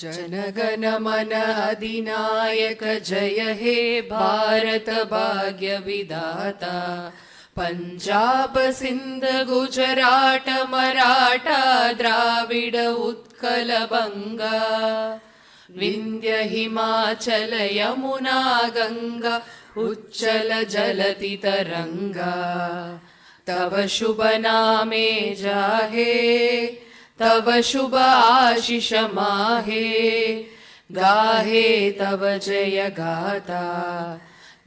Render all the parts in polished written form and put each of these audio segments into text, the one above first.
जनगण मन अधिनायक जय हे भारत भाग्य विधाता पंजाब सिंध गुजरात मराठा द्राविड उत्कल बंगा विंध्य हिमाचल यमुना गंगा उच्चल जलति तरंगा तव शुभ नामे जाहे तव शुभ आशीष माहे गाहे तव जय गाथा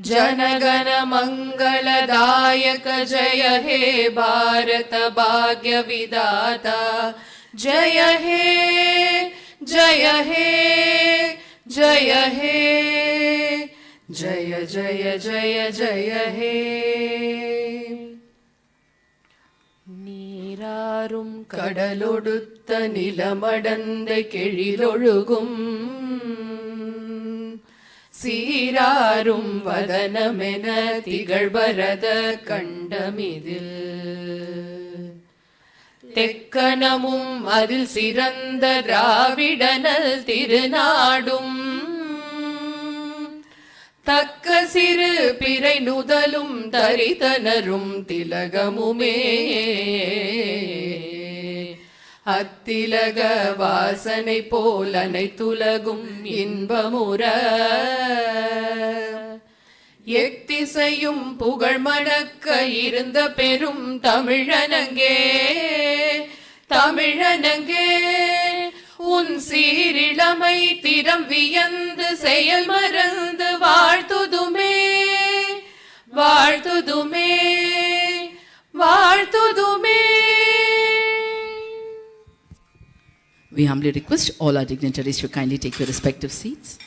जनगण मंगलदायक जय हे भारत भाग्य विधाता जय हे जय हे जय हे जय जय जय जय हे நீராறும் கடலொடுத்த நிலமடந்த கெழிலொழுகும் சீராறும் வதனமென திகழ்பரத கண்டமிதில் தெக்கணமும் அதில் சிறந்த திராவிடனல் திருநாடும் தக்க சிறு பிறை நுதலும் தரிதனரும் திலகமுமே அத்திலக வாசனை போல் அனைத்துலகும் இன்பமுற எத்திசையும் புகழ் மணக்க இருந்த பெரும் தமிழனங்கே தமிழனங்கே உன் சீரிழமை திறம் வியந்து செயல் மறந்து வாழ்த்துதுமே வாழ்த்துதுமே வாழ்த்துதுமே. We humbly request all our dignitaries to kindly take your respective seats.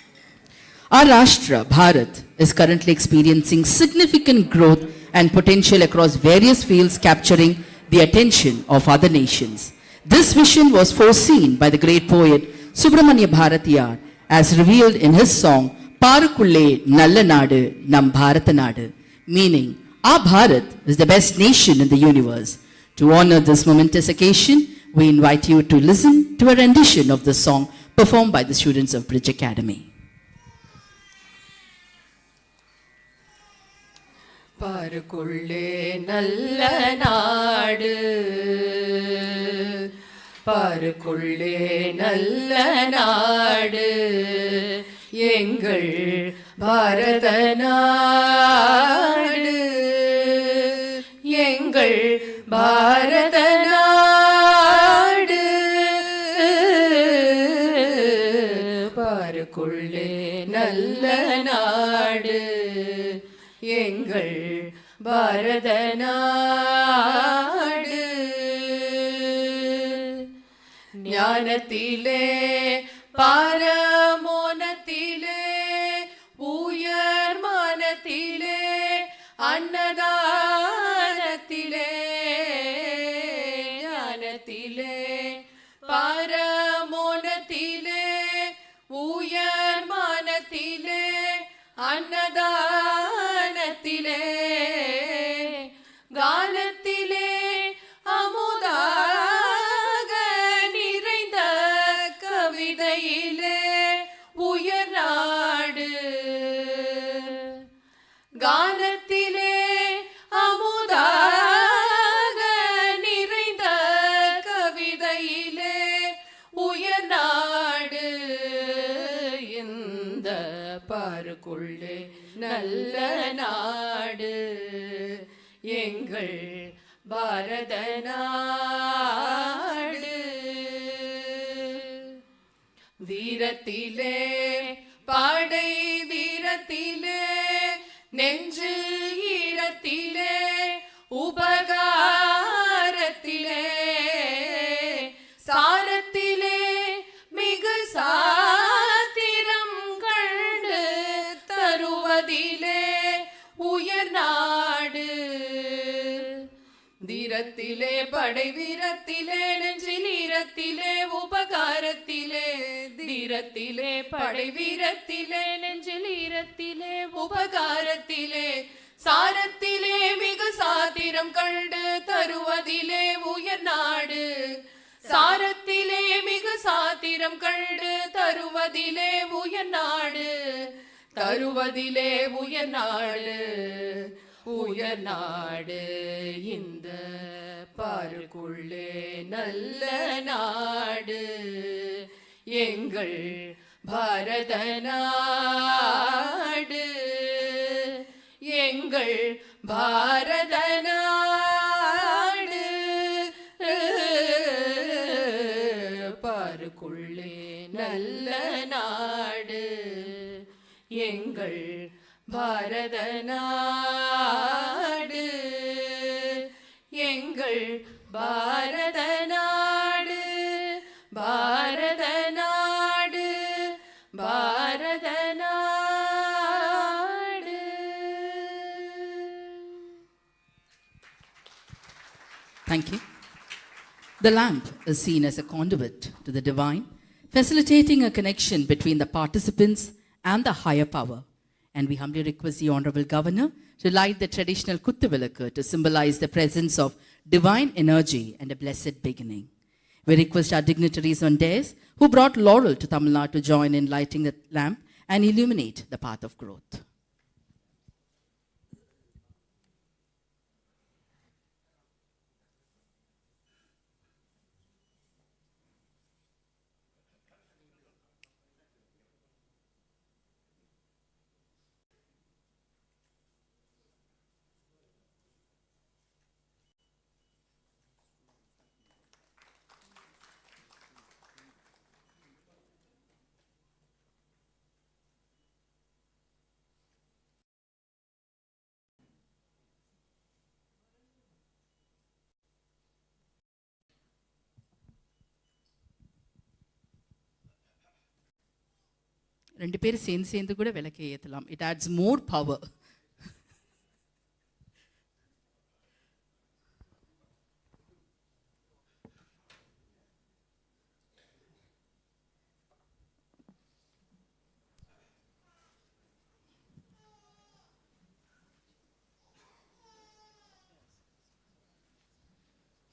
Our Rashtra, Bharat, is currently experiencing significant growth and potential across various fields, capturing the attention of other nations. This vision was foreseen by the great poet Subramanya Bharatiyar as revealed in his song Parukulle Nalla Nadu Nam Bharata Nadu, meaning our Bharat is the best nation in the universe. To honor this momentous occasion, we invite you to listen to a rendition of the song performed by the students of Bridge Academy. பாருக்குள்ளே நல்ல நாடு பாருக்குள்ளே நல்ல நாடு எங்கள் பாரத நாடு எங்கள் பாரத நாடு பாருக்குள்ளே நல்ல நாடு எங்கள் பாரத நாடு ஞானத்திலே பாரமோனத்திலே உயர் மானத்திலே அன்னதானத்திலே ஞானத்திலே பாரமோனத்திலே உயர் மானத்திலே அன்னதானத்திலே கானத்திலே அமுதாக நிறைந்த கவிதையிலே உயர் நாடு கானத்திலே அமுதாக நிறைந்த கவிதையிலே உயர் நாடு இந்த பாருக்குள்ளே நல்ல நாடு எங்கள் பாரத நாடு வீரத்திலே பாடை வீரத்திலே நெஞ்சில் ஈரத்திலே உபகாரத்திலே சாரத்திலே மிகு சாத்திரம் கண்டு தருவதிலே உயர் நாடு தீரத்திலே படை வீரத்திலே நெஞ்சில் ஈரத்திலே உபகாரத்திலே தீரத்திலே படை வீரத்திலே நெஞ்சில் ஈரத்திலே உபகாரத்திலே சாரத்திலே மிகு சாத்திரம் கண்டு தருவதிலே உயர் நாடு சாரத்திலே வீரம் கண்டு தருவதிலே உயர்நாடு, தருவதிலே உயர்நாடு, உயர்நாடு இந்த பாருக்குள்ளே நல்ல நாடு, எங்கள் பாரத நாடு, எங்கள் பாரத நாடு, பாருக்குள்ளே நல்ல நாடு, எங்கள் பாரத நாடு, எங்கள் பாரத நாடு, பாரத நாடு, பாரத நாடு. Thank you. The lamp is seen as a conduit to the divine, facilitating a connection between the participants and the higher power. And we humbly request the Honorable Governor to light the traditional Kuttuvilakku to symbolize the presence of divine energy and a blessed beginning. We request our dignitaries on dais who brought laurel to Tamil Nadu to join in lighting the lamp and illuminate the path of growth. ரெண்டு பேரும் சேர்ந்து கூட விளக்கை ஏற்றலாம். It adds more power.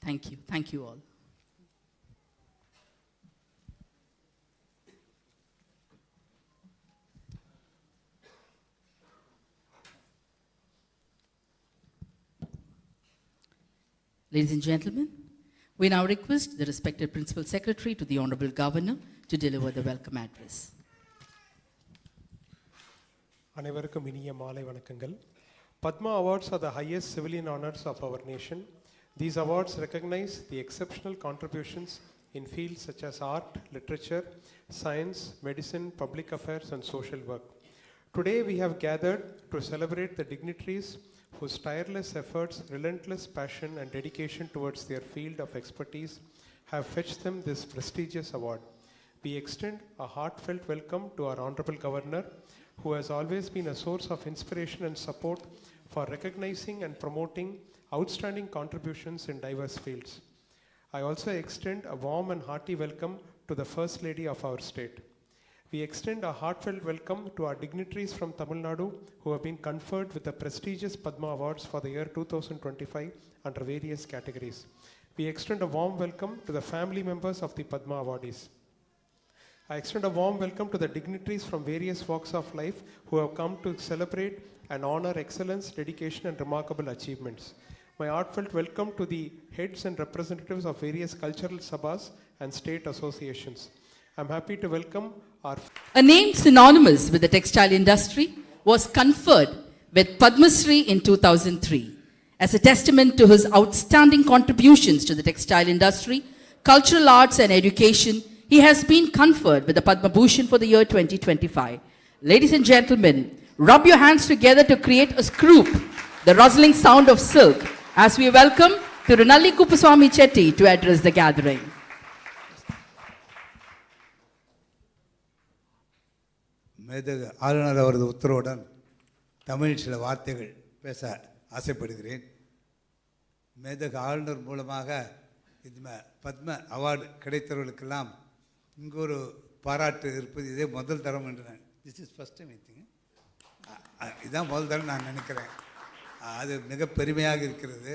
Thank you. Thank you all. Ladies and gentlemen, we now request the respected Principal Secretary to the Honorable Governor to deliver the welcome address. அனைவருக்கும் இனிய மாலை வணக்கங்கள். Padma Awards are the highest civilian honors of our nation. These awards recognize the exceptional contributions in fields such as art, literature, science, medicine, public affairs, and social work. Today we have gathered to celebrate the dignitaries whose tireless efforts, relentless passion, and dedication towards their field of expertise have fetched them this prestigious award. We extend a heartfelt welcome to our Honorable Governor, who has always been a source of inspiration and support for recognizing and promoting outstanding contributions in diverse fields. I also extend a warm and hearty welcome to the First Lady of our state. We extend a heartfelt welcome to our dignitaries from Tamil Nadu who have been conferred with the prestigious Padma Awards for the year 2025 under various categories. We extend a warm welcome to the family members of the Padma awardees. I extend a warm welcome to the dignitaries from various walks of life who have come to celebrate and honor excellence, dedication, and remarkable achievements. My heartfelt welcome to the heads and representatives of various cultural sabhas and state associations. I'm happy to welcome our... A name synonymous with the textile industry was conferred with Padma Shri in 2003. As a testament to his outstanding contributions to the textile industry, cultural arts and education, he has been conferred with the Padma Bhushan for the year 2025. Ladies and gentlemen, rub your hands together to create a scroop, the rustling sound of silk, as we welcome Tirunalli Kuppuswamy Chetty to address the gathering. மேதகு ஆளுநர் அவரது உத்தரவுடன் தமிழ் சில வார்த்தைகள் பேச ஆசைப்படுகிறேன். மேதகு ஆளுநர் மூலமாக இந்த பத்ம அவார்டு கிடைத்தவர்களுக்கெல்லாம் இங்கே ஒரு பாராட்டு இருப்பது இதே முதல் தரம் என்று நான் this is first time I think இதுதான் முதல் தரம் நான் நினைக்கிறேன். அது மிக பெருமையாக இருக்கிறது.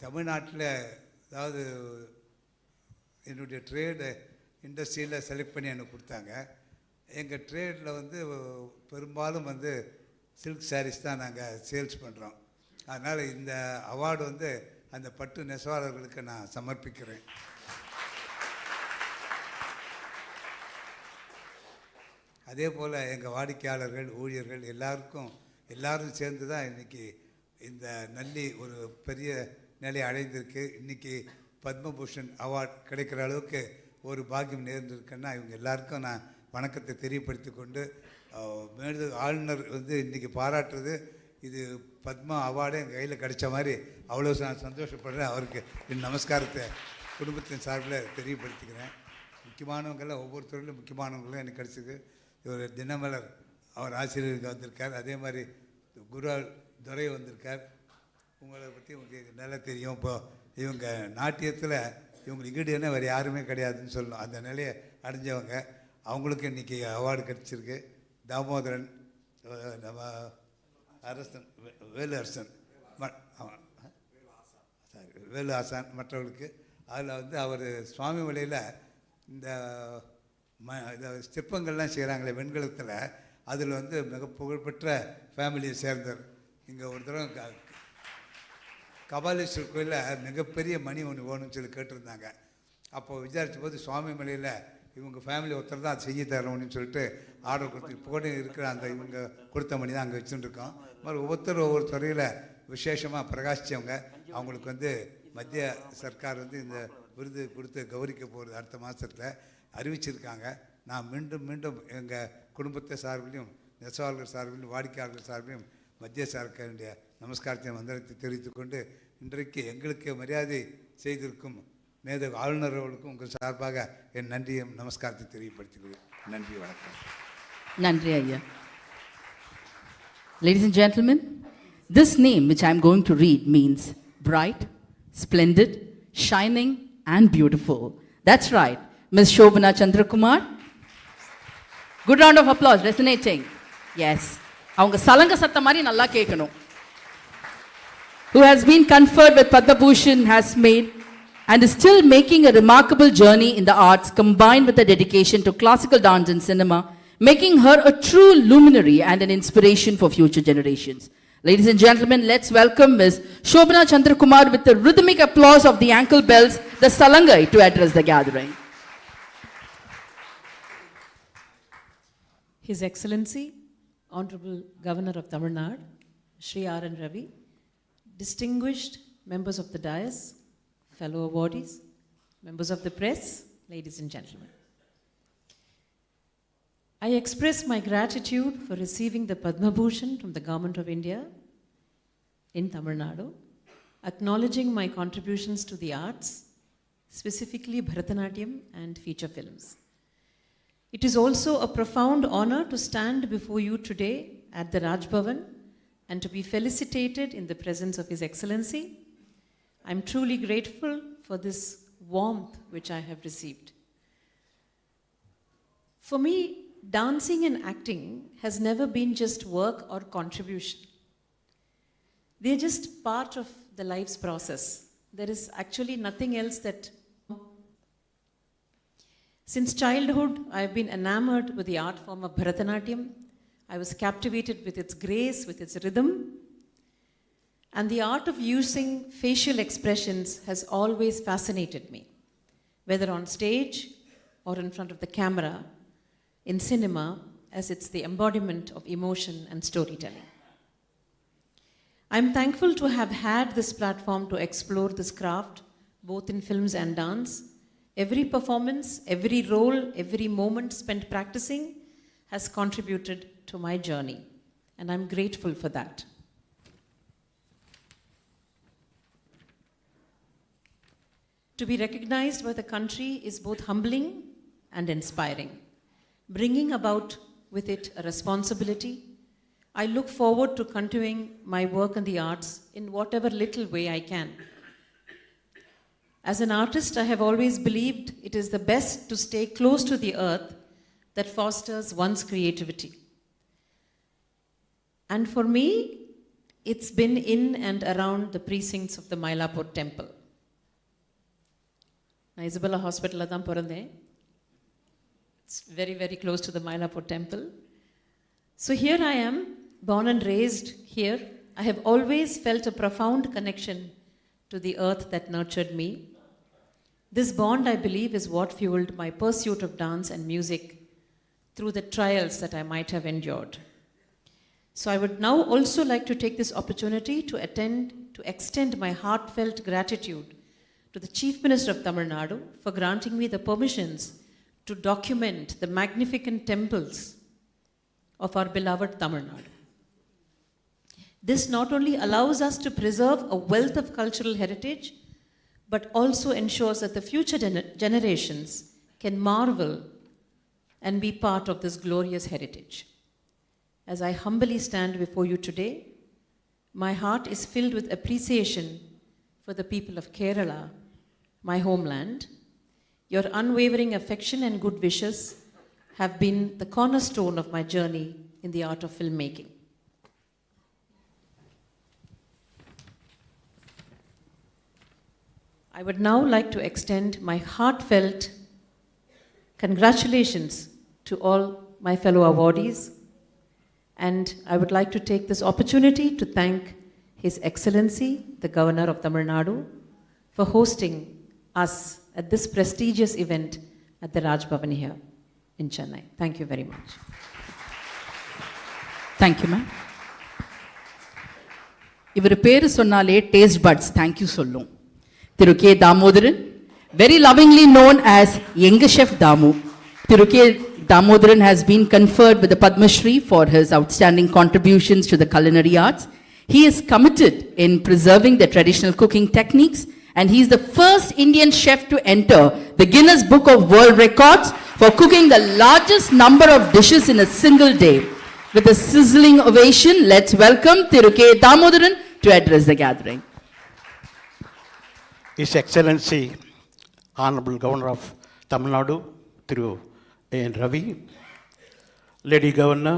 தமிழ்நாட்டில் அதாவது என்னுடைய ட்ரேடு இண்டஸ்ட்ரியில் செலக்ட் பண்ணி எனக்கு கொடுத்தாங்க. எங்கள் ட்ரேடில் வந்து பெரும்பாலும் வந்து சில்க் சாரீஸ் தான் நாங்கள் சேல்ஸ் பண்ணுறோம். அதனால் இந்த அவார்டு வந்து அந்த பட்டு நெசவாளர்களுக்கு நான் சமர்ப்பிக்கிறேன். அதே போல் எங்கள் வாடிக்கையாளர்கள், ஊழியர்கள் எல்லாரும் சேர்ந்து தான் இன்றைக்கி இந்த நல்லி ஒரு பெரிய நிலை அடைந்திருக்கு. இன்றைக்கி பத்மபூஷன் அவார்டு கிடைக்கிற அளவுக்கு ஒரு பாக்கியம் நேர்ந்திருக்குன்னா இவங்க எல்லாருக்கும் நான் வணக்கத்தை தெரியப்படுத்தி கொண்டு, மேலும் ஆளுநர் வந்து இன்றைக்கி பாராட்டுறது இது பத்மா அவார்டு எங்கள் கையில் கிடைச்ச மாதிரி அவ்வளோ நான் சந்தோஷப்படுறேன். அவருக்கு என் நமஸ்காரத்தை குடும்பத்தின் சார்பில் தெரியப்படுத்திக்கிறேன். முக்கியமானவங்கெல்லாம் ஒவ்வொரு துறையிலும் முக்கியமானவங்களும் எனக்கு கிடச்சிது. இவர் தினமலர் அவர் ஆசிரியருக்கு வந்திருக்கார். அதே மாதிரி குருவால் துரை வந்திருக்கார். உங்களை பற்றி உங்களுக்கு நல்லா தெரியும். இப்போது இவங்க நாட்டியத்தில் இவங்களுக்கு ஈடுனா வேறு யாருமே கிடையாதுன்னு சொல்லணும். அந்த நிலையை அடைஞ்சவங்க. அவங்களுக்கு இன்றைக்கி அவார்டு கிடச்சிருக்கு. தாமோதரன், நம்ம அரசன், வேலு அரசன், வேலு ஆசான் மற்றவர்களுக்கு. அதில் வந்து அவர் சுவாமி மலையில் இந்த சிற்பங்கள்லாம் செய்கிறாங்களே வெண்கலத்தில், அதில் வந்து மிக புகழ்பெற்ற ஃபேமிலியை சேர்ந்தவர். இங்கே ஒரு தடவை கபாலீஸ்வரர் கோயிலில் மிகப்பெரிய மணி ஒன்று வேணும்னு சொல்லி கேட்டிருந்தாங்க. அப்போது விசாரித்த போது சுவாமி மலையில் இவங்க ஃபேமிலி ஒருத்தர் தான் அதை செய்ய தரணும்னு சொல்லிட்டு ஆர்டர் கொடுத்து இப்போ கூட இருக்கிற அந்த இவங்க கொடுத்த மணி தான் அங்கே வச்சுட்டுருக்கோம். மாதிரி ஒவ்வொருத்தரும் ஒவ்வொரு துறையில் விசேஷமாக பிரகாசித்தவங்க. அவங்களுக்கு வந்து மத்திய சர்க்கார் வந்து இந்த விருது கொடுத்து கௌரிக்க போகிறது அடுத்த மாதத்தில் அறிவிச்சிருக்காங்க. நான் மீண்டும் மீண்டும் எங்கள் குடும்பத்தை சார்பிலையும், நெசவாளர்கள் சார்பிலையும், வாடிக்கையாளர்கள் சார்பிலையும் மத்திய சர்க்காருடைய நமஸ்காரத்தை வந்தனத்தை தெரிவித்துக்கொண்டு, இன்றைக்கு எங்களுக்கு மரியாதை செய்திருக்கும் மேதகு ஆளுநர் அவர்களுக்கும் உங்கள் சார்பாக என் நன்றியும் நமஸ்காரத்தை தெரியப்படுத்திக்கிறேன். நன்றி, வணக்கம். நன்றி ஐயா. Ladies and gentlemen, this name which I am going to read means bright, splendid, shining and beautiful. That's right, Ms. Shobana Chandrakumar. Good round of applause, resonating. Yes. அவங்க சலங்க சத்தம் மாதிரி நல்லா கேட்கணும். Who has been conferred with Padma Bhushan, has made and is still making a remarkable journey in the arts, combined with a dedication to classical dance and cinema, making her a true luminary and an inspiration for future generations. Ladies and gentlemen, let's welcome Ms. Shobana Chandrakumar with the rhythmic applause of the ankle bells, the salangai, to address the gathering. His Excellency, Honorable Governor of Tamil Nadu, Shri R.N.Ravi, distinguished members of the dais, fellow awardees, members of the press, ladies and gentlemen. I express my gratitude for receiving the Padma Bhushan from the Government of India in Tamil Nadu, acknowledging my contributions to the arts, specifically Bharatanatyam and feature films. It is also a profound honor to stand before you today at the Raj Bhavan and to be felicitated in the presence of His Excellency. I am truly grateful for this warmth which I have received. For me, dancing and acting has never been just work or contribution. They are just part of the life's process. There is actually nothing else that... Since childhood, I have been enamored with the art form of Bharatanatyam. I was captivated with its grace, with its rhythm. And the art of using facial expressions has always fascinated me, whether on stage or in front of the camera, in cinema, as it's the embodiment of emotion and storytelling. I'm thankful to have had this platform to explore this craft, both in films and dance. Every performance, every role, every moment spent practicing has contributed to my journey, and I'm grateful for that. To be recognized by the country is both humbling and inspiring, bringing about with it a responsibility. I look forward to continuing my work in the arts in whatever little way I can. As an artist, I have always believed it is the best to stay close to the earth that fosters one's creativity. And for me, it's been in and around the precincts of the Mylapore temple. நான் Isabella ஹாஸ்பிட்டலில் தான் பிறந்தேன். It's very, very close to the Mylapore temple. So here I am, born and raised here. I have always felt a profound connection to the earth that nurtured me. This bond, I believe, is what fueled my pursuit of dance and music through the trials that I might have endured. So I would now also like to take this opportunity to extend my heartfelt gratitude to the Chief Minister of Tamil Nadu for granting me the permissions to document the magnificent temples of our beloved Tamil Nadu. This not only allows us to preserve a wealth of cultural heritage, but also ensures that the future generations can marvel and be part of this glorious heritage. As I humbly stand before you today, my heart is filled with appreciation for the people of Kerala, my homeland. Your unwavering affection and good wishes have been the cornerstone of my journey in the art of filmmaking. I would now like to extend my heartfelt congratulations to all my fellow awardees, and I would like to take this opportunity to thank His Excellency, the Governor of Tamil Nadu, for hosting us at this prestigious event at the Raj Bhavan here in Chennai. Thank you very much. Thank you, ma'am. இவர் பேரு சொன்னாலே taste buds thank you சொல்லும். Thiru K Damodharan, very lovingly known as Young Chef Damu. Thiru K Damodaran has been conferred with the Padma Shri for his outstanding contributions to the culinary arts. He is committed in preserving the traditional cooking techniques, and he is the first Indian chef to enter the Guinness Book of World Records for cooking the largest number of dishes in a single day. With a sizzling ovation, let's welcome Thiru K. Damodaran to address the gathering. His Excellency, Honorable Governor of Tamil Nadu, Thiru R.N.Ravi, Lady Governor,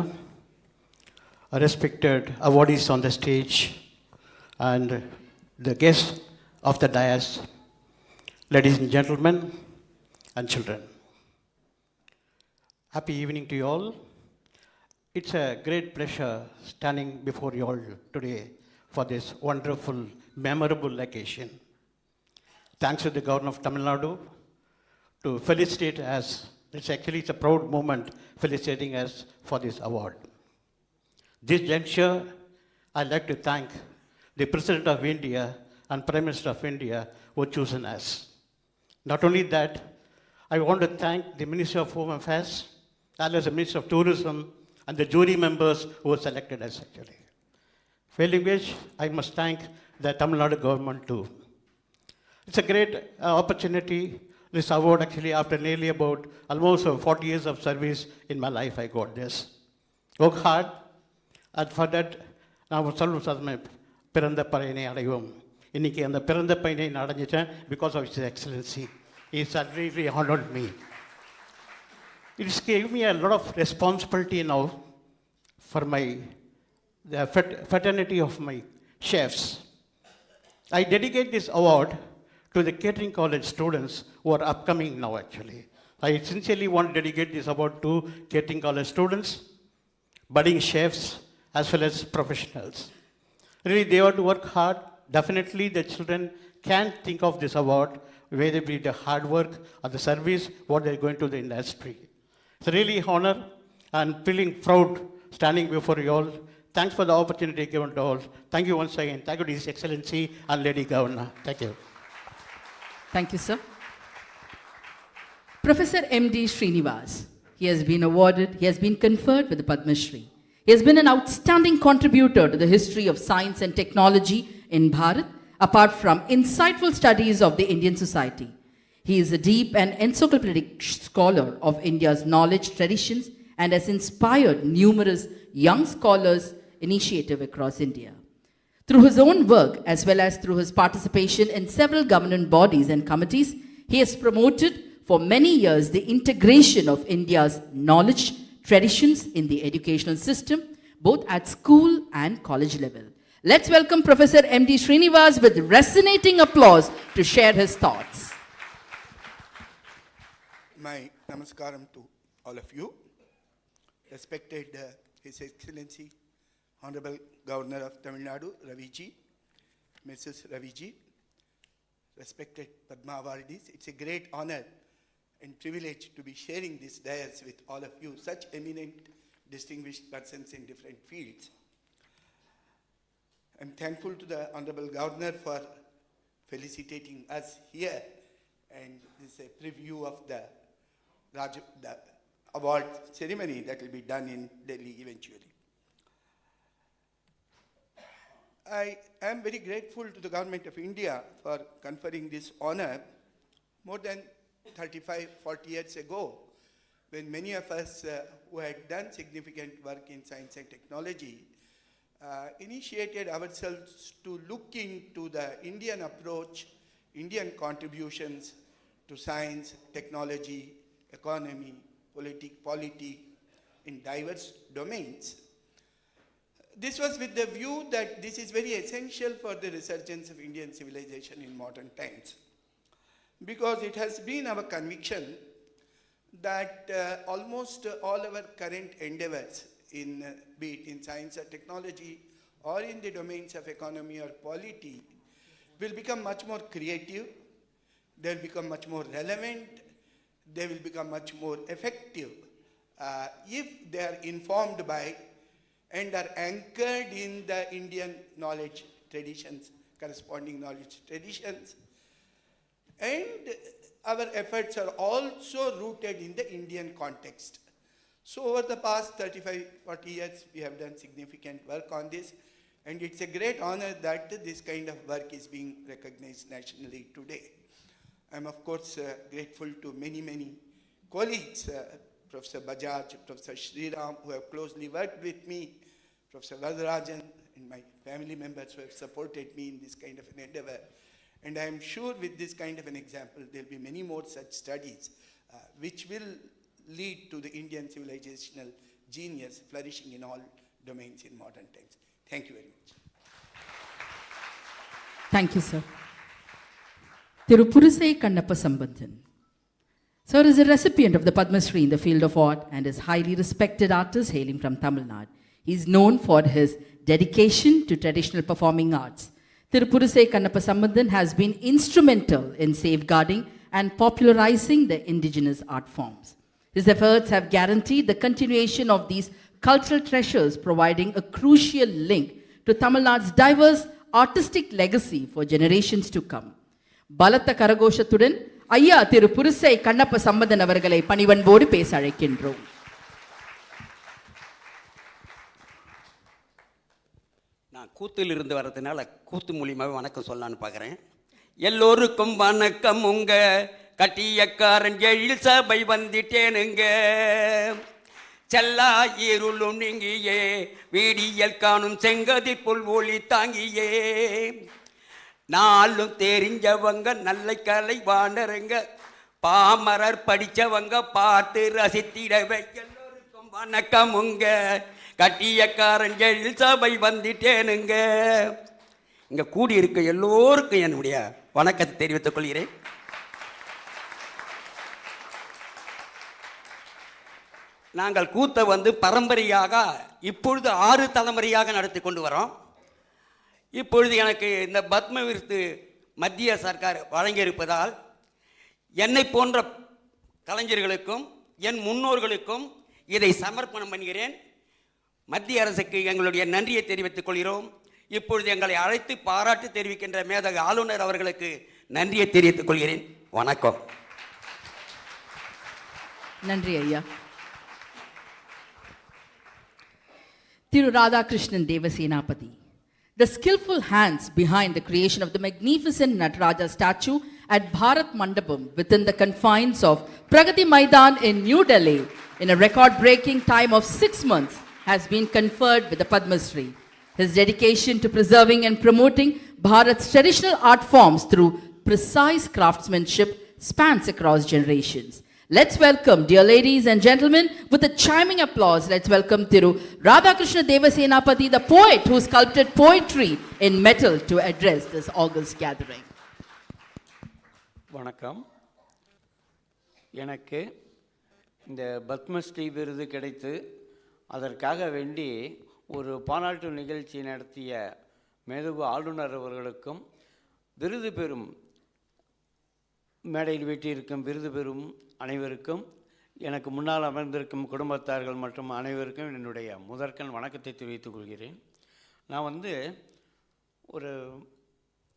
respected awardees on the stage, and the guests of the dais, ladies and gentlemen, and children. Happy evening to you all. It's a great pleasure standing before you all today for this wonderful, memorable occasion. Thanks to the Governor of Tamil Nadu to felicitate us. It's a proud moment felicitating us for this award. This juncture, I'd like to thank the President of India and Prime Minister of India who have chosen us. Not only that, I want to thank the Minister of Home Affairs, as well as the Minister of Tourism, and the jury members who have selected us actually. Failing which, I must thank the Tamil Nadu government too. It's a great opportunity. This award actually, after nearly about almost 40 years of service in my life, I got this. Work hard, and for that, நான் சொல்லும் சாதனை பிறந்த பையனை அடைவோம். இன்னைக்கு அந்த பிறந்த பையனை நான் அடைஞ்சிட்டேன் because of His Excellency. He really honored me. It's gave me a lot of responsibility now for the fraternity of my chefs. I dedicate this award to the catering college students who are upcoming now actually. I sincerely want to dedicate this award to catering college students, budding chefs, as well as professionals. Really, they have to work hard. Definitely, the children can think of this award, whether it be the hard work or the service, what they're going to the industry. It's really an honor and feeling proud standing before you all. Thanks for the opportunity given to all. Thank you once again. Thank you to His Excellency and Lady Governor. Thank you. Thank you, sir. Professor M.D. Srinivas, he has been conferred with the Padma Shri. He has been an outstanding contributor to the history of science and technology in Bharat, apart from insightful studies of the Indian society. He is a deep and encyclopedic scholar of India's knowledge traditions and has inspired numerous young scholars' initiative across India. Through his own work, as well as through his participation in several government bodies and committees, he has promoted for many years the integration of India's knowledge traditions in the educational system, both at school and college level. Let's welcome Professor M.D. Srinivas with resonating applause to share his thoughts. My namaskaram to all of you. Respected His Excellency, Honorable Governor of Tamil Nadu, Raviji, Mrs. Raviji, respected Padma awardees, it's a great honor and privilege to be sharing this dais with all of you, such eminent, distinguished persons in different fields. I'm thankful to the Honorable Governor for felicitating us here, and this is a preview of the award ceremony that will be done in Delhi eventually. I am very grateful to the Government of India for conferring this honor more than 35-40 years ago, when many of us who had done significant work in science and technology initiated ourselves to look into the Indian approach, Indian contributions to science, technology, economy, polity in diverse domains. This was with the view that this is very essential for the resurgence of Indian civilization in modern times, because it has been our conviction that almost all our current endeavors, be it in science or technology or in the domains of economy or polity, will become much more creative, they will become much more relevant, they will become much more effective if they are informed by and are anchored in the Indian knowledge traditions, corresponding knowledge traditions. And our efforts are also rooted in the Indian context. So over the past 35-40 years, we have done significant work on this, and it's a great honor that this kind of work is being recognized nationally today. I'm of course grateful to many colleagues, Professor Bajaj, Professor Sriram, who have closely worked with me, Professor Varadarajan, and my family members who have supported me in this kind of an endeavor. And I am sure with this kind of an example, there will be many more such studies which will lead to the Indian civilizational genius flourishing in all domains in modern times. Thank you very much. Thank you, sir. Thiru Purusai Kannappa Sambandhan. Sir is a recipient of the Padma Shri in the field of art and is highly respected artist hailing from Tamil Nadu. He is known for his dedication to traditional performing arts. Thiru Purusai Kannappa Sambandhan has been instrumental in safeguarding and popularizing the indigenous art forms. His efforts have guaranteed the continuation of these cultural treasures, providing a crucial link to Tamil Nadu's diverse artistic legacy for generations to come. பலத்த கரகோஷத்துடன் ஐயா திரு புருசை கண்ணப்ப சம்பந்தன் அவர்களை பணிவன்போடு பேச அழைக்கின்றோம். நான் கூத்தில் இருந்து வர்றதுனால கூத்து மூலியமாவே வணக்கம் சொல்லலான்னு பார்க்குறேன். எல்லோருக்கும் வணக்கம், உங்க கட்டியக்காரன் எழில் சபை வந்துட்டேனுங்க. செல்லா இருளும் நீங்கியே வீடியல் காணும் செங்கதிர் புல் ஒளி தாங்கியே. நாளும் தெரிஞ்சவங்க நல்ல கலை வாணருங்க, பாமரர் படித்தவங்க பார்த்து ரசித்திடவே. எல்லோருக்கும் வணக்கம், உங்க கட்டியக்காரன் எழில் சபை வந்துட்டேனுங்க. இங்கே கூடியிருக்க எல்லோருக்கும் என்னுடைய வணக்கத்தை தெரிவித்துக் கொள்கிறேன். நாங்கள் கூத்தை பரம்பரையாக இப்பொழுது 6 தலைமுறையாக நடத்தி கொண்டு வரோம். இப்பொழுது எனக்கு இந்த பத்ம விருது மத்திய சர்க்கார் வழங்கியிருப்பதால் என்னை போன்ற கலைஞர்களுக்கும் என் முன்னோர்களுக்கும் இதை சமர்ப்பணம் பண்ணுகிறேன். மத்திய அரசுக்கு எங்களுடைய நன்றியை தெரிவித்துக் கொள்கிறோம். இப்பொழுது எங்களை அழைத்து பாராட்டு தெரிவிக்கின்ற மேதக ஆளுநர் அவர்களுக்கு நன்றியை தெரிவித்துக் கொள்கிறேன். வணக்கம். நன்றி ஐயா. Thiru Radhakrishnan Devasenapati. The skillful hands behind the creation of the magnificent Nataraja statue at Bharat Mandapam within the confines of Pragati Maidan in New Delhi in a record-breaking time of 6 months has been conferred with the Padma Shri. His dedication to preserving and promoting Bharat's traditional art forms through precise craftsmanship spans across generations. Let's welcome, dear ladies and gentlemen, with a chiming applause, let's welcome Thiru Radhakrishna Devasenapati, the poet who sculpted poetry in metal to address this august gathering. வணக்கம். எனக்கு இந்த பத்மஸ்ரீ விருது கிடைத்து அதற்காக வேண்டி ஒரு பாராட்டு நிகழ்ச்சி நடத்திய மேதகு ஆளுநர் அவர்களுக்கும் விருது பெறும் மேடையில் வீட்டிற்கும் விருது பெறும் அனைவருக்கும் எனக்கு முன்னால் அமர்ந்திருக்கும் குடும்பத்தார்கள் மற்றும் அனைவருக்கும் என்னுடைய முதற்கண் வணக்கத்தை தெரிவித்துக் கொள்கிறேன்.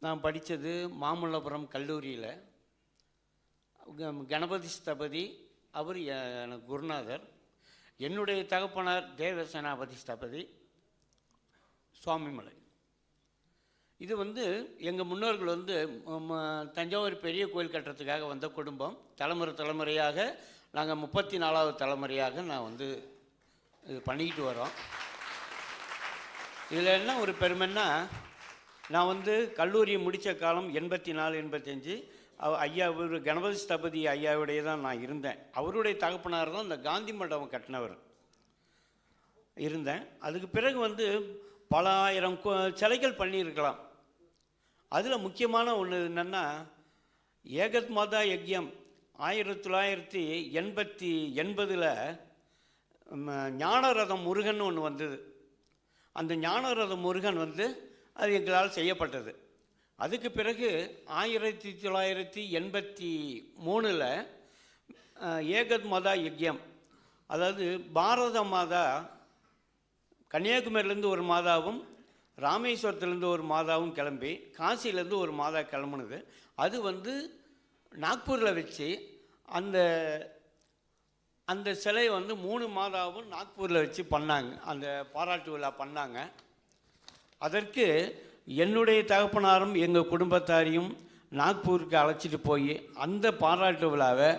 நான் படித்தது மாமல்லபுரம் கல்லூரியில். கணபதி ஸ்தபதி அவர் எனக்கு குருநாதர். என்னுடைய தகப்பனார் தேவசேனாபதி ஸ்தபதி சுவாமிமலை. இது எங்கள் முன்னோர்கள் தஞ்சாவூர் பெரிய கோயில் கட்டுறதுக்காக வந்த குடும்பம். தலைமுறையாக நாங்கள் 34வது தலைமுறையாக நான் இது பண்ணிக்கிட்டு வரோம். இதில் என்ன ஒரு பெருமைன்னா, நான் கல்லூரியை முடித்த காலம் 84 85 ஐயா கணபதி ஸ்தபதி ஐயாவுடைய தான் நான் இருந்தேன். அவருடைய தகப்பனார் தான் இந்த காந்தி மண்டபம் கட்டினவர் இருந்தேன். அதுக்கு பிறகு பல ஆயிரம் சிலைகள் பண்ணியிருக்கலாம். அதில் முக்கியமான ஒன்று என்னென்னா, ஏகத் மாதா யக்யம் 1980 ஞானரதம் முருகன் ஒன்று வந்தது. அந்த ஞானரதம் முருகன் அது எங்களால் செய்யப்பட்டது. அதுக்கு பிறகு 1983 ஏகத் மாதா யக்யம், அதாவது பாரத மாதா கன்னியாகுமரியிலேருந்து ஒரு மாதாவும் ராமேஸ்வரத்துலேருந்து ஒரு மாதாவும் கிளம்பி காசிலேருந்து ஒரு மாதா கிளம்புனது. அது நாக்பூரில் வச்சு அந்த சிலை 3 மாதாவும் நாக்பூரில் வச்சு பண்ணாங்க. அந்த பாராட்டு விழா பண்ணாங்க. அதற்கு என்னுடைய தகப்பனாரும் எங்கள் குடும்பத்தாரையும் நாக்பூருக்கு அழைச்சிட்டு போய் அந்த பாராட்டு விழாவை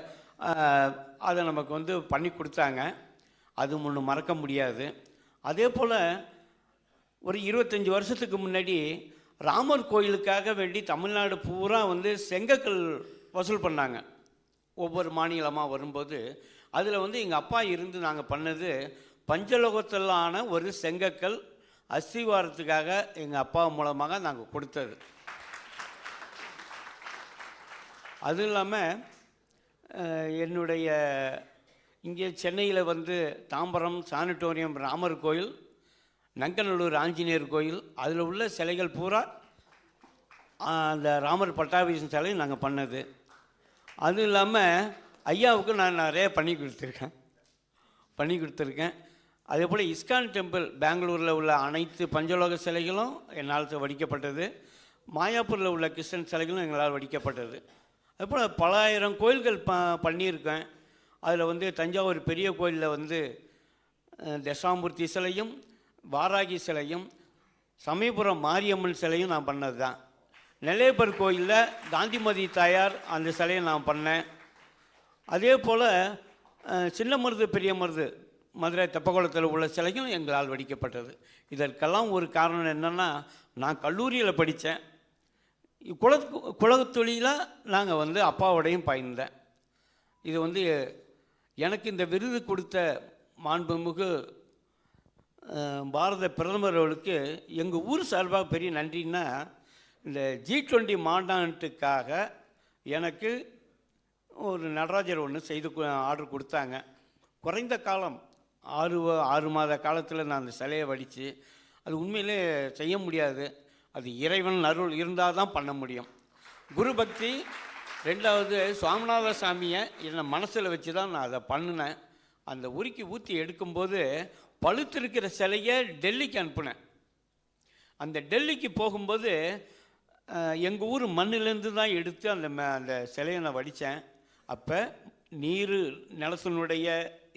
அதை நமக்கு பண்ணி கொடுத்தாங்க. அது ஒன்று மறக்க முடியாது. அதே போல் ஒரு 25 வருஷத்துக்கு முன்னாடி ராமர் கோயிலுக்காக வேண்டி தமிழ்நாடு பூரா செங்கக்கல் வசூல் பண்ணாங்க. ஒவ்வொரு மாநிலமாக வரும்போது அதில் எங்கள் அப்பா இருந்து நாங்கள் பண்ணது பஞ்சலோகத்திலான ஒரு செங்கக்கல் அஸ்திவாரத்துக்காக எங்கள் அப்பா மூலமாக நாங்கள் கொடுத்தது. அதுவும் இல்லாமல் என்னுடைய இங்கே சென்னையில் தாம்பரம் சானிட்டோரியம் ராமர் கோயில், நங்கநல்லூர் ஆஞ்சநேயர் கோயில், அதில் உள்ள சிலைகள் பூரா அந்த ராமர் பட்டாபிஷேகம் சிலை நாங்கள் பண்ணது. அதுவும் இல்லாமல் ஐயாவுக்கு நான் நிறைய பண்ணி கொடுத்துருக்கேன். அதே போல் இஸ்கான் டெம்பிள் பெங்களூரில் உள்ள அனைத்து பஞ்சலோக சிலைகளும் என்னால் வடிக்கப்பட்டது. மாயாப்பூரில் உள்ள கிருஷ்ணன் சிலைகளும் எங்களால் வடிக்கப்பட்டது. அதுபோல் பல ஆயிரம் கோயில்கள் பண்ணியிருக்கேன். அதில் தஞ்சாவூர் பெரிய கோயிலில் தசாமூர்த்தி சிலையும் வாராகி சிலையும் சமயபுரம் மாரியம்மன் சிலையும் நான் பண்ணது தான். நெல்லையப்பர் கோயிலில் காந்திமதி தாயார் அந்த சிலையை நான் பண்ணேன். அதே போல் சின்ன மருது பெரிய மருது மதுரை தெப்பக்குளத்தில் உள்ள சிலையும் எங்களால் வடிக்கப்பட்டது. இதற்கெல்லாம் ஒரு காரணம் என்னென்னா, நான் கல்லூரியில் படித்தேன். குலத்தொழிலாக நாங்கள் அப்பாவோடையும் பயிர்ந்தேன். இது எனக்கு இந்த விருது கொடுத்த மாண்புமிகு பாரத பிரதமர் அவர்களுக்கு எங்கள் ஊர் சார்பாக பெரிய நன்றின்னா, இந்த G20 மாநாட்டுக்காக எனக்கு ஒரு நடராஜர் ஒன்று செய்து ஆர்டர் கொடுத்தாங்க. குறைந்த காலம் 6 மாத காலத்தில் நான் அந்த சிலையை வடித்து, அது உண்மையிலே செய்ய முடியாது. அது இறைவன் அருள் இருந்தால் தான் பண்ண முடியும். குரு பக்தி. 2வது சுவாமிநாத சாமியை என்னை மனசில் வச்சு தான் நான் அதை பண்ணினேன். அந்த உருக்கி ஊற்றி எடுக்கும்போது பழுத்திருக்கிற சிலையை டெல்லிக்கு அனுப்புனேன். அந்த டெல்லிக்கு போகும்போது எங்கள் ஊர் மண்ணிலேருந்து தான் எடுத்து அந்த சிலையை நான் வடித்தேன். அப்போ நீர் நிலத்தினுடைய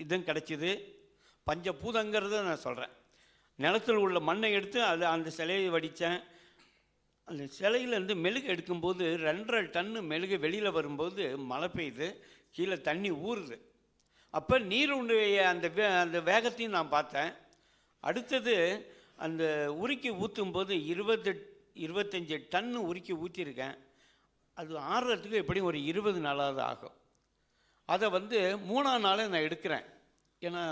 இதுவும் கிடச்சிது. பஞ்சபூதங்கிறத நான் சொல்கிறேன். நிலத்தில் உள்ள மண்ணை எடுத்து அந்த சிலையை வடித்தேன். அந்த சிலையிலேருந்து மெழுகு எடுக்கும்போது 2.5 டன்னு மெழுகு வெளியில் வரும்போது மழை பெய்யுது, கீழே தண்ணி ஊறுது. அப்போ நீருடைய அந்த வேகத்தையும் நான் பார்த்தேன். அடுத்தது அந்த உருக்கி ஊற்றும்போது 25 டன்னு உருக்கி ஊற்றிருக்கேன். அது ஆறுறதுக்கு எப்படியும் ஒரு 20 நாளாவது ஆகும். அதை 3ஆம் நாளே நான் எடுக்கிறேன். ஏன்னா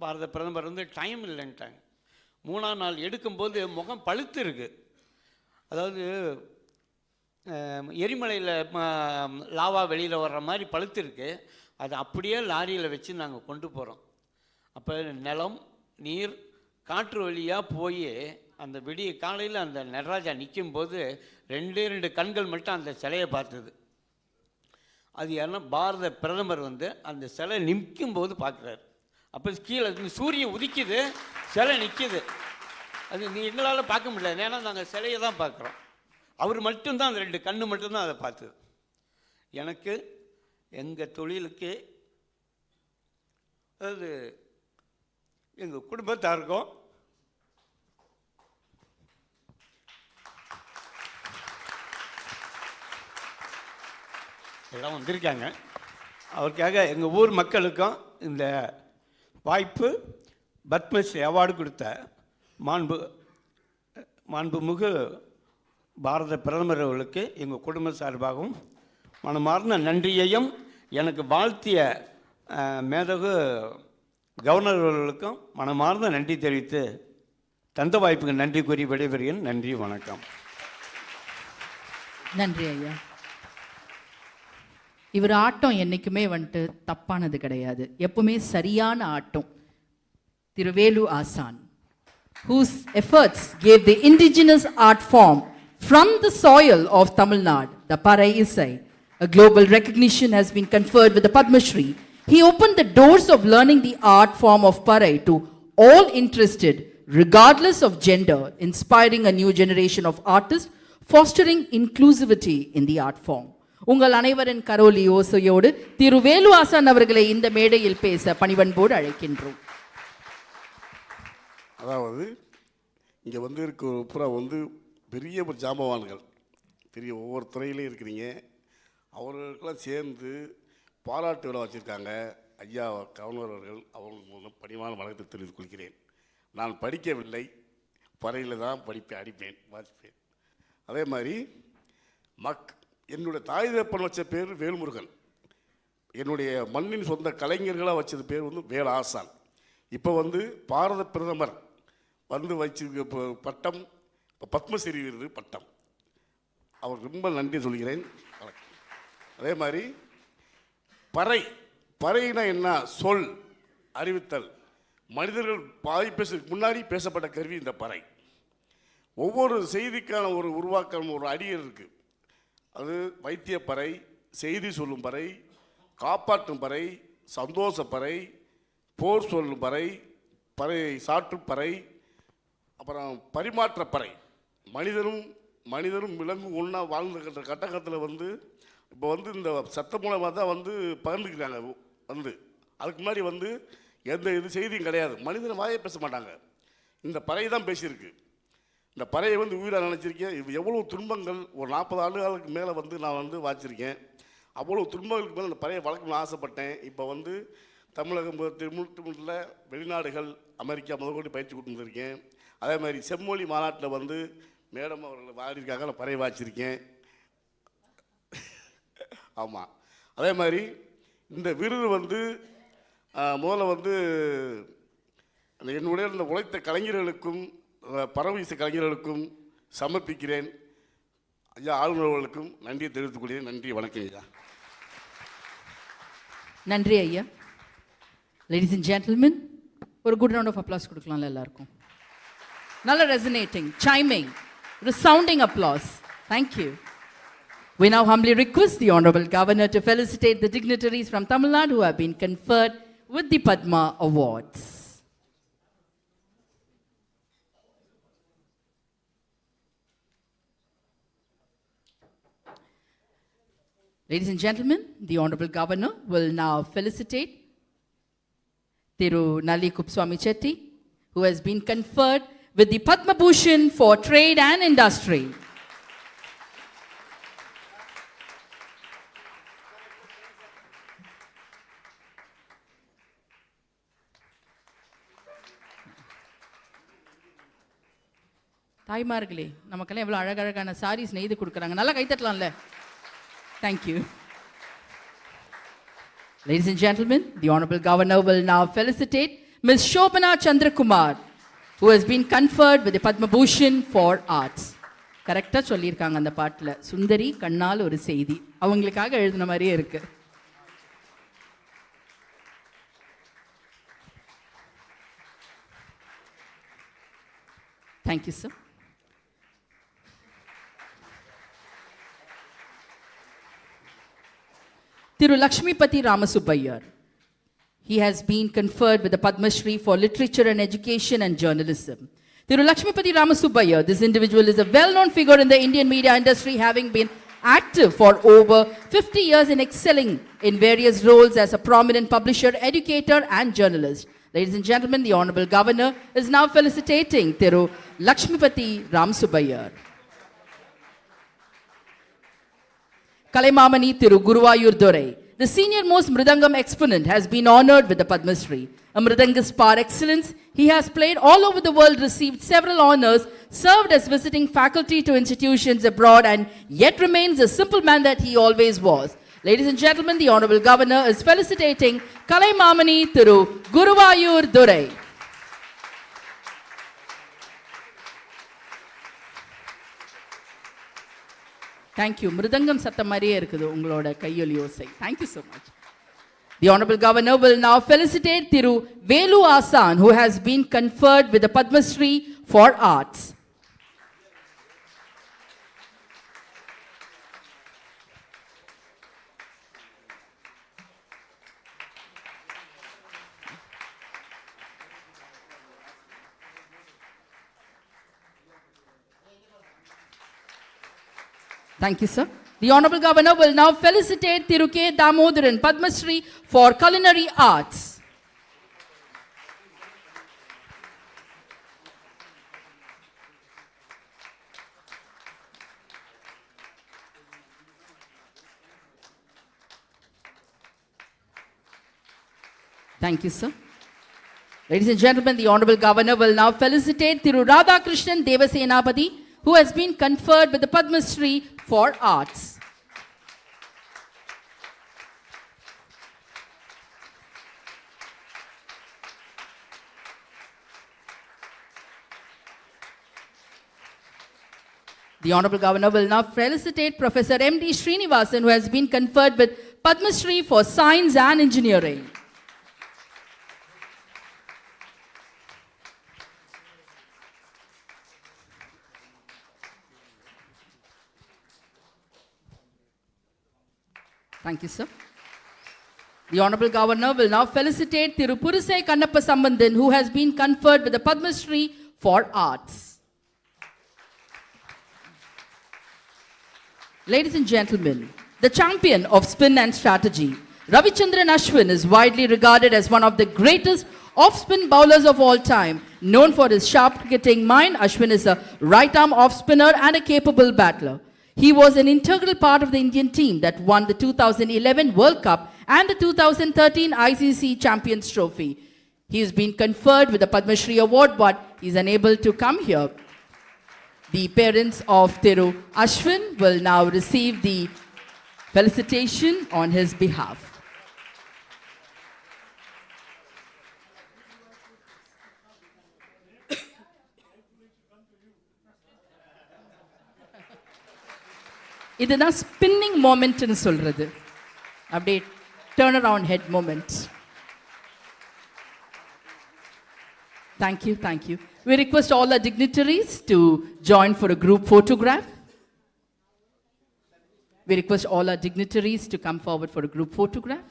பாரத பிரதமர் டைம் இல்லைன்ட்டாங்க. 3ஆம் நாள் எடுக்கும்போது முகம் பழுத்து இருக்குது. அதாவது எரிமலையில் லாவா வெளியில் வர்ற மாதிரி பழுத்து இருக்குது. அதை அப்படியே லாரியில் வச்சு நாங்கள் கொண்டு போகிறோம். அப்போ நிலம், நீர், காற்று வழியாக போய் அந்த விடிய காலையில் அந்த நடராஜா நிற்கும்போது 2 கண்கள் மட்டும் அந்த சிலையை பார்த்தது. அது யாருன்னா பாரத பிரதமர் அந்த சிலை நிற்கும்போது பார்க்குறாரு. அப்போ கீழே சூரியன் உதிக்குது, சிலை நிற்கிது. அது எங்களால் பார்க்க முடியல, ஏன்னா நாங்கள் சிலையை தான் பார்க்குறோம். அவர் மட்டும்தான் அந்த 2 கண்ணு மட்டும்தான் அதை பார்த்தது. எனக்கு எங்கள் தொழிலுக்கு, அதாவது எங்கள் குடும்பத்தாருக்கும் எல்லாம் வந்திருக்காங்க, அவருக்காக எங்கள் ஊர் மக்களுக்கும் இந்த வாய்ப்பு பத்மஸ்ரீ அவார்டு கொடுத்த மாண்புமிகு பாரத பிரதமர் அவர்களுக்கு எங்கள் குடும்ப சார்பாகவும் மனமார்ந்த நன்றியையும், எனக்கு வாழ்த்திய மேதகு கவர்னர் அவர்களுக்கும் மனமார்ந்த நன்றி தெரிவித்து தந்த வாய்ப்புக்கு நன்றி கூறி விடைபெறுகிறேன். நன்றி, வணக்கம். நன்றி ஐயா. இவர் ஆட்டம் என்றைக்குமே தப்பானது கிடையாது, எப்பவுமே சரியான ஆட்டம். திருவேலு ஆசான், whose efforts gave the indigenous art form from the soil of Tamil Nadu, the Parai Isai, a global recognition has been conferred with the Padma Shri. He opened the doors of learning the art form of Parai to all interested, regardless of gender, inspiring a new generation of artists, fostering inclusivity in the art form. உங்கள் அனைவரின் கரோலி ஓசையோடு திருவேலு ஆசான் அவர்களை இந்த மேடையில் பேச பணிவன்போடு அழைக்கின்றோம். அதாவது இங்கே இருக்க பூரா பெரிய ஒரு ஜாம்பவான்கள், பெரிய ஒவ்வொரு துறையிலையும் இருக்கிறீங்க. அவர்களுக்கெல்லாம் சேர்ந்து பாராட்டு விழா வச்சுருக்காங்க. ஐயா கவர்னர் அவர்கள் அவங்களுக்கு மூலம் பணிவான வணக்கத்தை தெரிவித்துக் கொள்கிறேன். நான் படிக்கவில்லை, பறையில் தான் அடிப்பேன், வாசிப்பேன். அதே மாதிரி என்னுடைய தாய் தகப்பன் வச்ச பேர் வேல்முருகன், என்னுடைய மண்ணின் சொந்த கலைஞர்களாக வச்சது பேர் வேல் ஆசான். இப்போ பாரத பிரதமர் வச்சிருக்க பட்டம் பத்மஸ்ரீ விருது பட்டம். அவர் ரொம்ப நன்றி சொல்கிறேன். அதே மாதிரி பறைனா என்ன சொல் அறிவித்தல், மனிதர்கள் முன்னாடி பேசப்பட்ட கருவி இந்த பறை. ஒவ்வொரு செய்திக்கான ஒரு உருவாக்கம், ஒரு அடியர் இருக்குது. அது வைத்திய பறை, செய்தி சொல்லும் பறை, காப்பாற்றும் பறை, சந்தோஷ பறை, போர் சொல்லும் பறை, சாற்று பறை, அப்புறம் பரிமாற்ற பறை. மனிதரும் விலங்கும் ஒன்றா வாழ்ந்துக்கிற கட்டத்தில் இப்போ இந்த சத்த மூலமாக தான் பகிர்ந்துக்கிறாங்க. அதுக்கு முன்னாடி எந்த செய்தியும் கிடையாது. மனிதன் வாயை பேச மாட்டாங்க, இந்த பறை தான் பேசியிருக்கு. இந்த பறையை உயிராக நினச்சிருக்கேன். எவ்வளோ துன்பங்கள், ஒரு 40 ஆண்டுகளுக்கு மேலே நான் வாச்சிருக்கேன். அவ்வளோ துன்பங்களுக்கு மேலே அந்த பறையை வளர்க்கணும்னு ஆசைப்பட்டேன். இப்போ தமிழகம் திருமூட்டில் வெளிநாடுகள், அமெரிக்கா முதற்கொண்டு பயிற்சி கொடுத்துருக்கேன். அதே மாதிரி செம்மொழி மாநாட்டில் மேடம் அவர்கள் வாடிருக்காங்க, நான் பறையை வாச்சிருக்கேன். ஆமாம். அதே மாதிரி இந்த விருது முதல்ல என்னுடைய இந்த உழைத்த கலைஞர்களுக்கும் பரவீச கலைஞர்களுக்கும் சமர்ப்பிக்கிறேன். ஐயா ஆளுநர்களுக்கும் நன்றியை தெரிவித்துக் கொள்கிறேன். நன்றி, வணக்கம் ஐயா. நன்றி ஐயா. Ladies and gentlemen, ஒரு good round of applause கொடுக்கலாம்ல எல்லாருக்கும். நல்ல resonating, chiming, resounding applause. Thank you. We now humbly request the Honorable Governor to felicitate the dignitaries from Tamil Nadu who have been conferred with the Padma Awards. Ladies and gentlemen, the Honorable Governor will now felicitate Thiru Nalli Kupswami Chetty, who has been conferred with the Padma Bhushan for Trade and Industry. தாய்மார்களே, நமக்கெல்லாம் எவ்வளோ அழகழகான சாரீஸ் நெய்து கொடுக்குறாங்க, நல்லா கைத்தட்டலாம்ல. Thank you. Ladies and gentlemen, the Honorable Governor will now felicitate Ms. Shobana Chandrakumar, who has been conferred with the Padma Bhushan for Arts. கரெக்டாக சொல்லியிருக்காங்க அந்த பாட்டில், சுந்தரி கண்ணால் ஒரு செய்தி, அவங்களுக்காக எழுதின மாதிரியே இருக்கு. Thank you, sir. Thiru Lakshmipati Ramasubbayar. He has been conferred with the Padma Shri for Literature and Education and Journalism. Thiru Lakshmipati Ramasubbayar, this individual is a well-known figure in the Indian media industry, having been active for over 50 years and excelling in various roles as a prominent publisher, educator, and journalist. Ladies and gentlemen, the Honorable Governor is now felicitating Thiru Lakshmipati Ramasubbayar. Kalaimamani Thiru Guruvayur Durai. The senior most Mridangam exponent has been honored with the Padma Shri. A Mridangist par excellence, he has played all over the world, received several honors, served as visiting faculty to institutions abroad, and yet remains a simple man that he always was. Ladies and gentlemen, the Honorable Governor is felicitating Kalaimamani Thiru Guruvayur Durai. Thank you. Mridangam Sattamariye irukudhu ungaloda kaiyoli osai. Thank you so much. The Honorable Governor will now felicitate Thiru Velu Asan, who has been conferred with the Padma Shri for Arts. Thank you, sir. The Honorable Governor will now felicitate Thiru K. Damodaran Padma Shri for Culinary Arts. Thank you, sir. Ladies and gentlemen, the Honorable Governor will now felicitate Thiru Radhakrishnan Devasenapati, who has been conferred with the Padma Shri for Arts. The Honorable Governor will now felicitate Professor M.D. Srinivasan, who has been conferred with Padma Shri for Science and Engineering. Thank you, sir. The Honorable Governor will now felicitate Thiru Purusai Kannappa Sambandhan, who has been conferred with the Padma Shri for Arts. Ladies and gentlemen, the champion of spin and strategy, Ravichandran Ashwin, is widely regarded as one of the greatest off-spin bowlers of all time. Known for his sharp cricketing mind, Ashwin is a right-arm off-spinner and a capable battler. He was an integral part of the Indian team that won the 2011 World Cup and the 2013 ICC Champions Trophy. He has been conferred with the Padma Shri Award, but he is unable to come here. The parents of Thiru Ashwin will now receive the felicitation on his behalf. இதுதான் spinning மொமெண்ட்னு சொல்றது. அப்படியே turn around head moment. Thank you, thank you. We request all our dignitaries to join for a group photograph. We request all our dignitaries to come forward for a group photograph.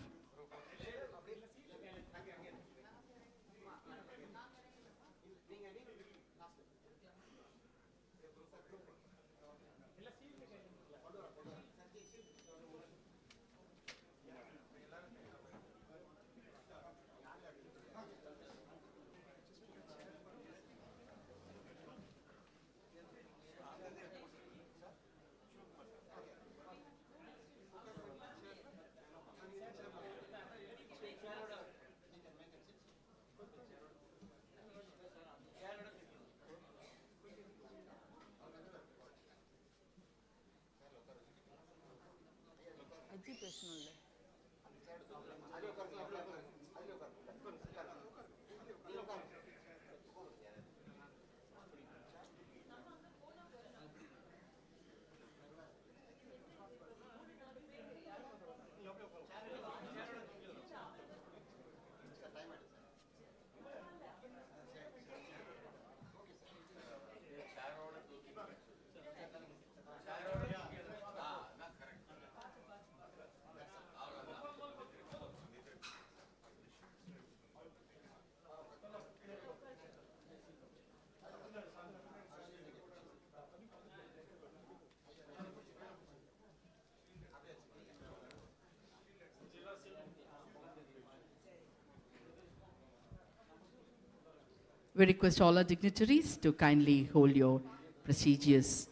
We request all our dignitaries to kindly hold your prestigious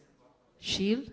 shield.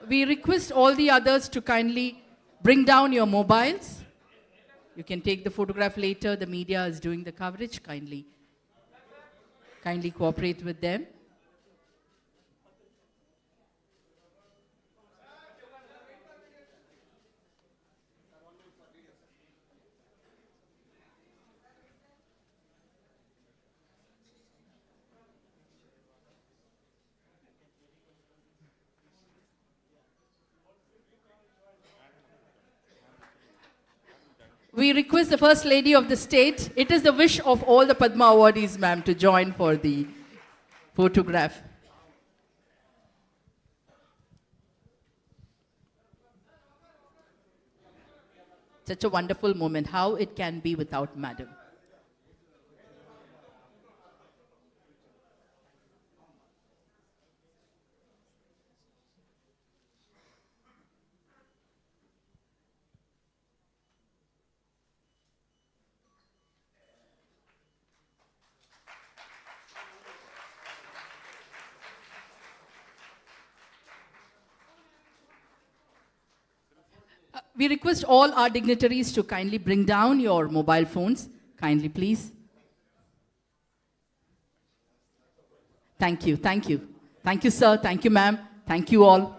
We request all the others to kindly bring down your mobiles. You can take the photograph later. The media is doing the coverage. Kindly cooperate with them. We request the First Lady of the state. It is the wish of all the Padma awardees, ma'am, to join for the photograph. Such a wonderful moment. How it can be without madam? We request all our dignitaries to kindly bring down your mobile phones. Kindly, please. Thank you, thank you. Thank you, sir. Thank you, ma'am. Thank you all.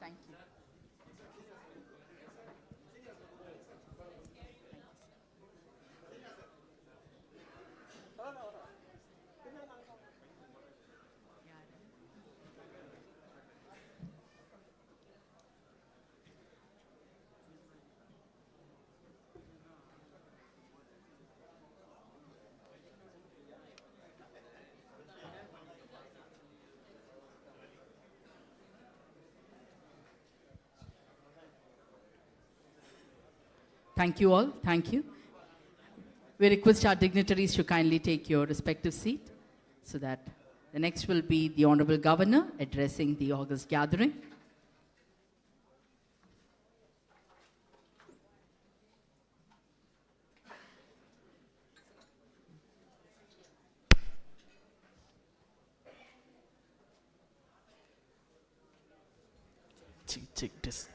Thank you. Thank you all. Thank you. We request our dignitaries to kindly take your respective seat so that the next will be the Honorable Governor addressing the August gathering. Check this.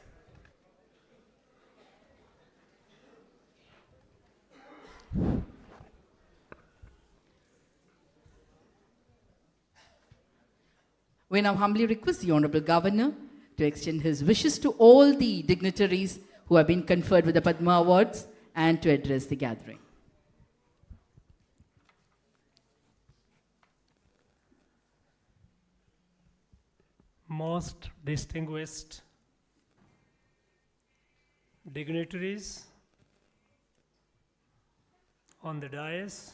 We now humbly request the Honorable Governor to extend his wishes to all the dignitaries who have been conferred with the Padma Awards and to address the gathering. Most distinguished dignitaries on the dais,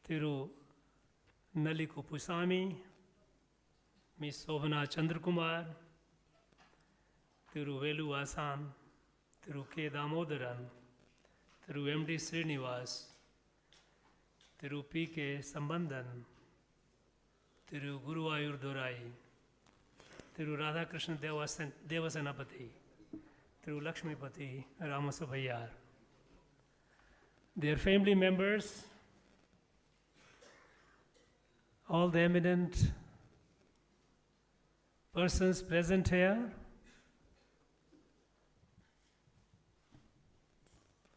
Thiru Naliku Pusami, Ms. Sobhana Chandrakumar, Thiru Velu Asan, Thiru K. Damodaran, Thiru M.D. Srinivas, Thiru P.K. Sambandhan, Thiru Guruvayur Dorai, Thiru Radhakrishna Devasanapati, Thiru Lakshmipati Ramasubhayar, their family members, all the eminent persons present here,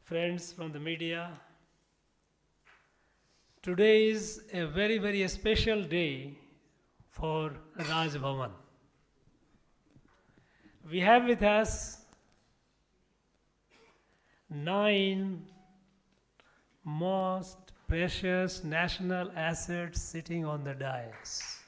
friends from the media. Today is a very, very special day for Raj Bhavan. We have with us 9 most precious national assets sitting on the dais.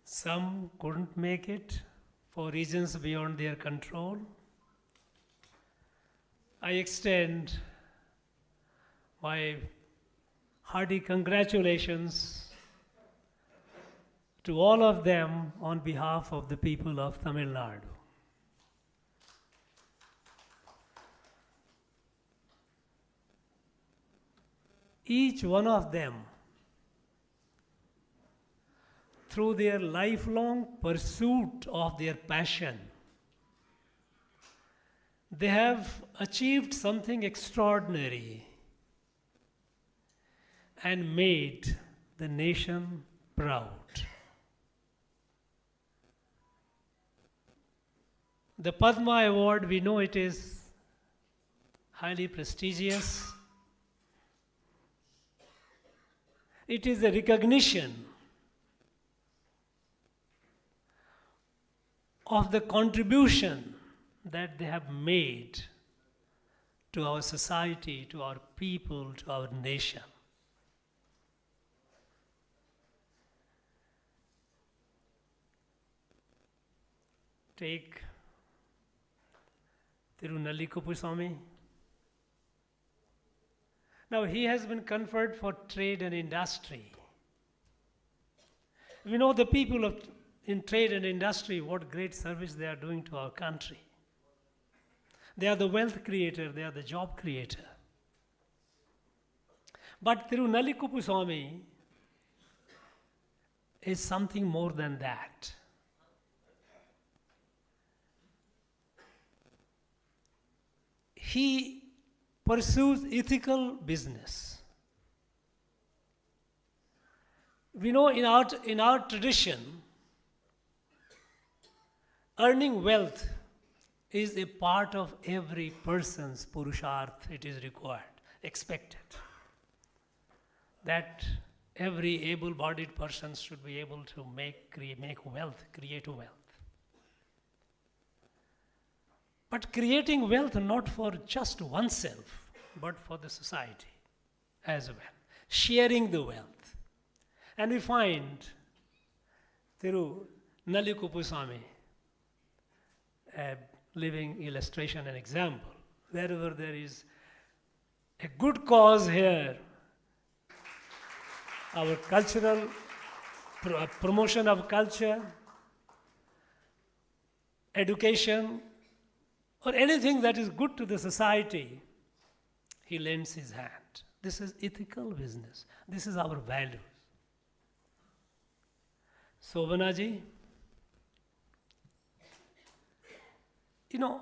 Some couldn't make it for reasons beyond their control. I extend my hearty congratulations to all of them on behalf of the people of Tamil Nadu. Each one of them, through their lifelong pursuit of their passion, they have achieved something extraordinary and made the nation proud. The Padma Award, we know it is highly prestigious. It is a recognition of the contribution that they have made to our society, to our people, to our nation. Take Tirunelli Kuppuswamy. Now he has been conferred for trade and industry. We know the people in trade and industry, what great service they are doing to our country. They are the wealth creator, they are the job creator. But Tirunelli Kuppuswamy is something more than that. He pursues ethical business. We know in our tradition, earning wealth is a part of every person's purusharth. It is required, expected. That every able-bodied person should be able to make wealth, create wealth. But creating wealth not for just oneself, but for the society as well. Sharing the wealth. And we find Tirunelli Kuppuswamy a living illustration and example. Wherever there is a good cause here, our cultural promotion of culture, education, or anything that is good to the society, he lends his hand. This is ethical business. This is our values. Sobhanaji, you know,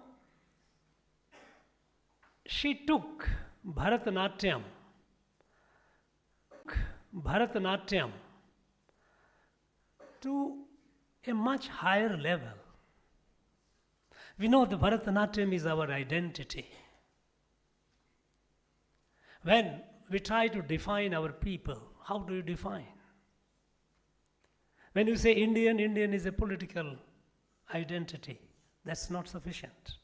she took Bharatanatyam to a much higher level. We know the Bharatanatyam is our identity. When we try to define our people, how do you define? When you say Indian, Indian is a political identity. That's not sufficient.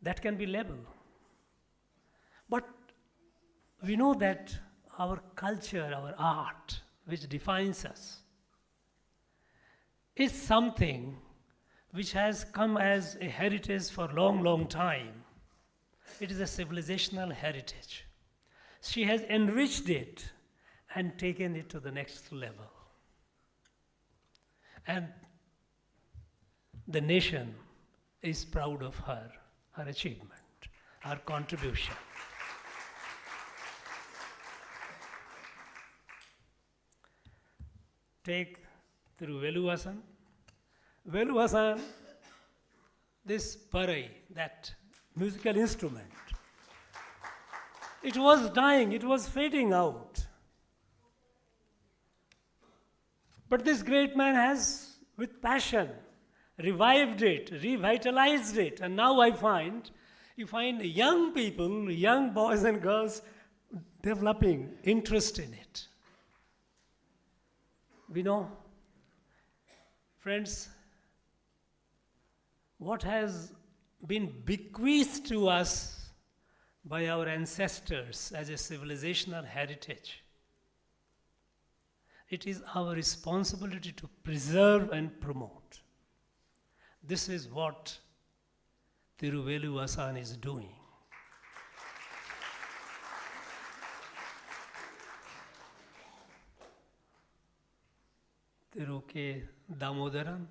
That can be labeled. But we know that our culture, our art, which defines us, is something which has come as a heritage for a long, long time. It is a civilizational heritage. She has enriched it and taken it to the next level. And the nation is proud of her achievement, her contribution. Take through Veluvasan. Veluvasan, this parai, that musical instrument, it was dying, it was fading out. But this great man has, with passion, revived it, revitalized it, and now you find young people, young boys and girls developing interest in it. We know, friends, what has been bequeathed to us by our ancestors as a civilizational heritage. It is our responsibility to preserve and promote. This is what Thiruveluvasan is doing. Thiru K. Damodaran.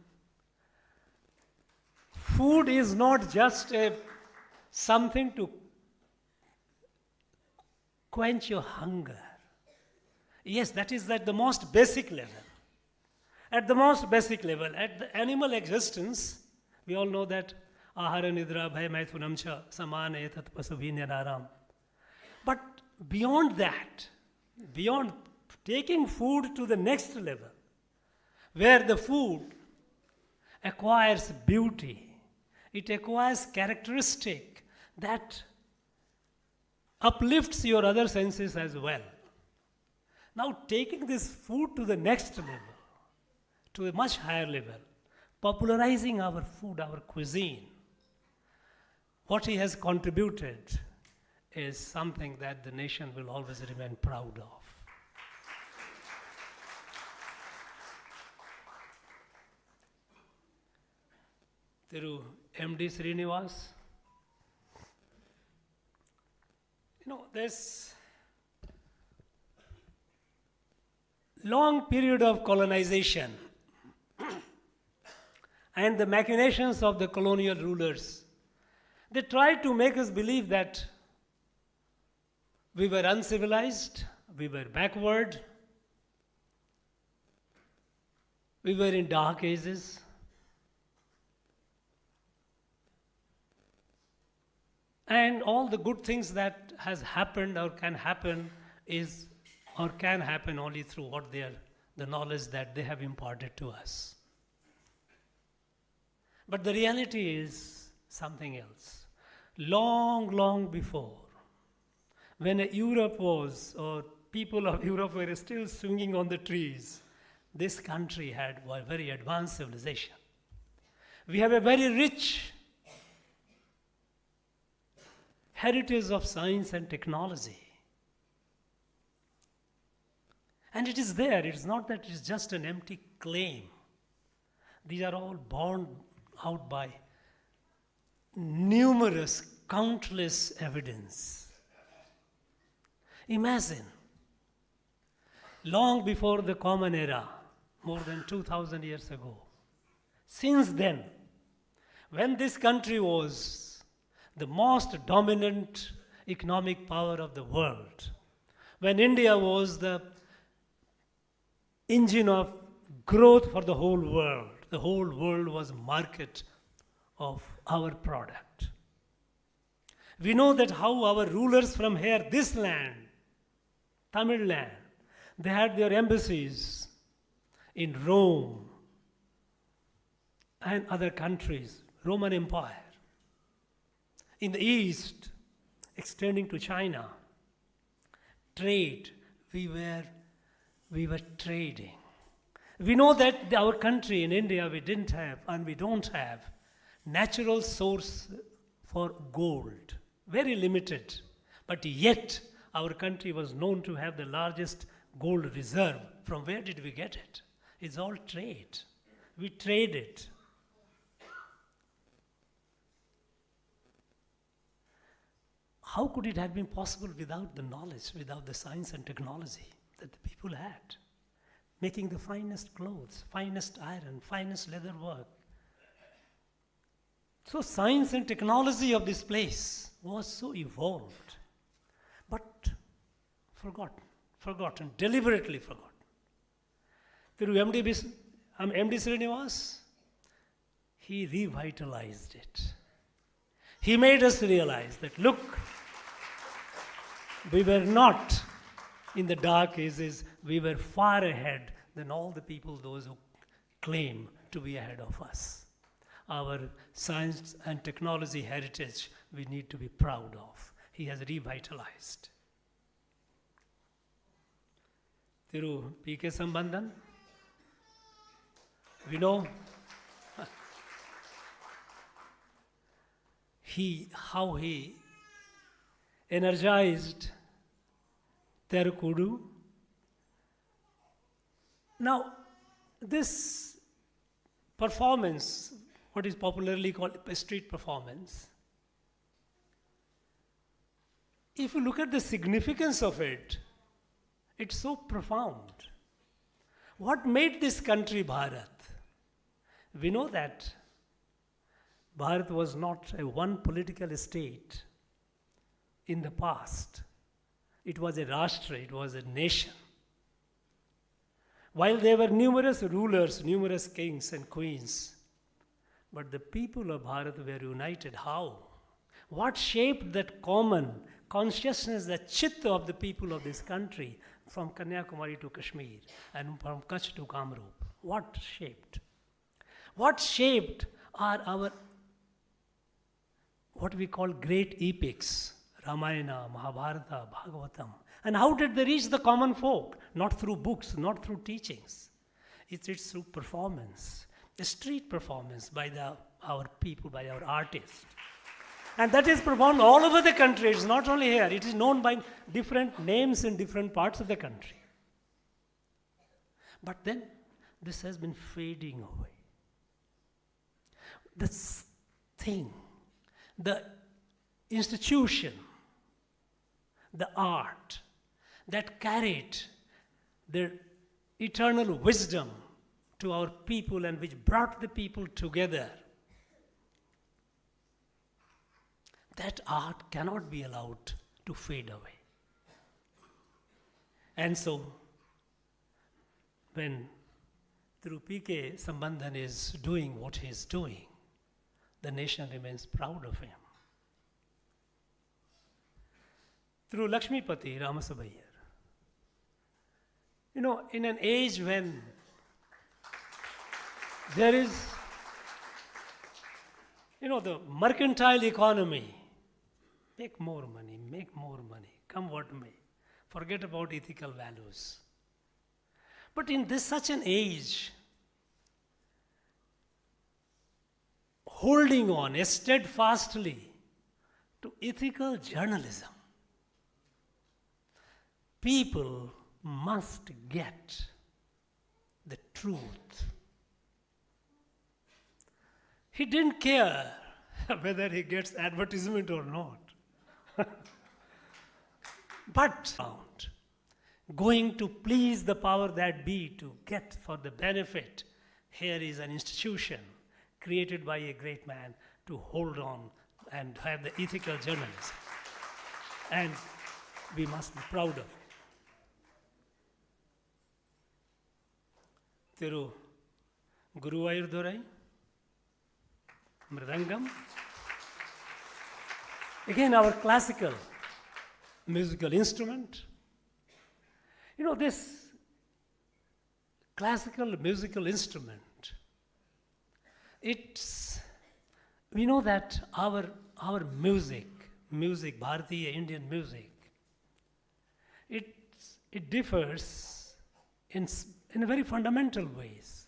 Food is not just something to quench your hunger. Yes, that is at the most basic level. At the most basic level, at the animal existence, we all know that ahara nidra bhaya maithunam cha samana etat pasubhinyaram. But beyond that, beyond taking food to the next level, where the food acquires beauty, it acquires characteristic that uplifts your other senses as well. Now taking this food to the next level, to a much higher level, popularizing our food, our cuisine, what he has contributed is something that the nation will always remain proud of. Thiru M.D. Srinivas. There's long period of colonization and the machinations of the colonial rulers. They tried to make us believe that we were uncivilized, we were backward, we were in dark ages. And all the good things that has happened or can happen is or can happen only through what they are, the knowledge that they have imparted to us. But the reality is something else. Long, long before, when Europe was, or people of Europe were still swinging on the trees, this country had a very advanced civilization. We have a very rich heritage of science and technology. And it is there. It is not that it is just an empty claim. These are all borne out by numerous, countless evidence. Imagine, long before the Common Era, more than 2,000 years ago, since then, when this country was the most dominant economic power of the world, when India was the engine of growth for the whole world was market of our product. We know that how our rulers from here, this land, Tamil land, they had their embassies in Rome and other countries, Roman Empire. In the east, extending to China, trade, we were trading. We know that our country in India, we didn't have and we don't have natural source for gold, very limited. But yet, our country was known to have the largest gold reserve. From where did we get it? It's all trade. We traded. How could it have been possible without the knowledge, without the science and technology that the people had? Making the finest clothes, finest iron, finest leather work. So science and technology of this place was so evolved, but forgotten, deliberately forgotten. Through M.D. Srinivas, he revitalized it. He made us realize that, look, we were not in the dark ages, we were far ahead than all the people, those who claim to be ahead of us. Our science and technology heritage we need to be proud of. He has revitalized. Thiru P.K. Sambandhan, we know how he energized Terukudu. Now, this performance, what is popularly called a street performance, if you look at the significance of it, it's so profound. What made this country Bharat? We know that Bharat was not a one political state in the past. It was a Rashtra, it was a nation. While there were numerous rulers, numerous kings and queens, but the people of Bharat were united. How? What shaped that common consciousness, the chitta of the people of this country, from Kanyakumari to Kashmir and from Kutch to Kamrup? What shaped? What shaped are our, what we call great epics, Ramayana, Mahabharata, Bhagavatam. And how did they reach the common folk? Not through books, not through teachings. It's through performance, a street performance by our people, by our artists. And that is performed all over the country. It's not only here. It is known by different names in different parts of the country. But then, this has been fading away. This thing, the institution, the art that carried their eternal wisdom to our people and which brought the people together, that art cannot be allowed to fade away. And so, when through PK Sambandhan is doing what he is doing, the nation remains proud of him. Through Lakshmipati Ramasabayar, in an age when there is, the mercantile economy, make more money, come what may, forget about ethical values. But in such an age, holding on steadfastly to ethical journalism, people must get the truth. He didn't care whether he gets advertisement or not. But going to please the power that be, to get for the benefit, here is an institution created by a great man to hold on and have the ethical journalism. And we must be proud of it. Thiru Guruvayur Mridangam. Again, our classical musical instrument. This classical musical instrument, we know that our music, Bharatiya Indian music, it differs in very fundamental ways.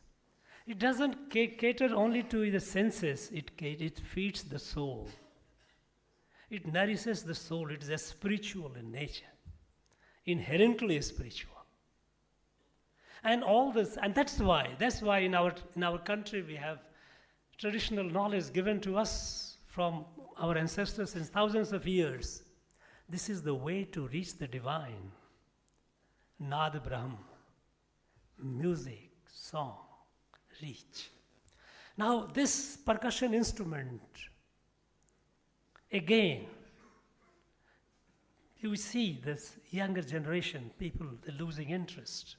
It doesn't cater only to the senses, it feeds the soul. It nourishes the soul. It is a spiritual in nature, inherently spiritual. And all this, and that's why in our country we have traditional knowledge given to us from our ancestors since thousands of years. This is the way to reach the divine. Nad Brahm, music, song, reach. Now this percussion instrument, again, you see this younger generation, people, they're losing interest.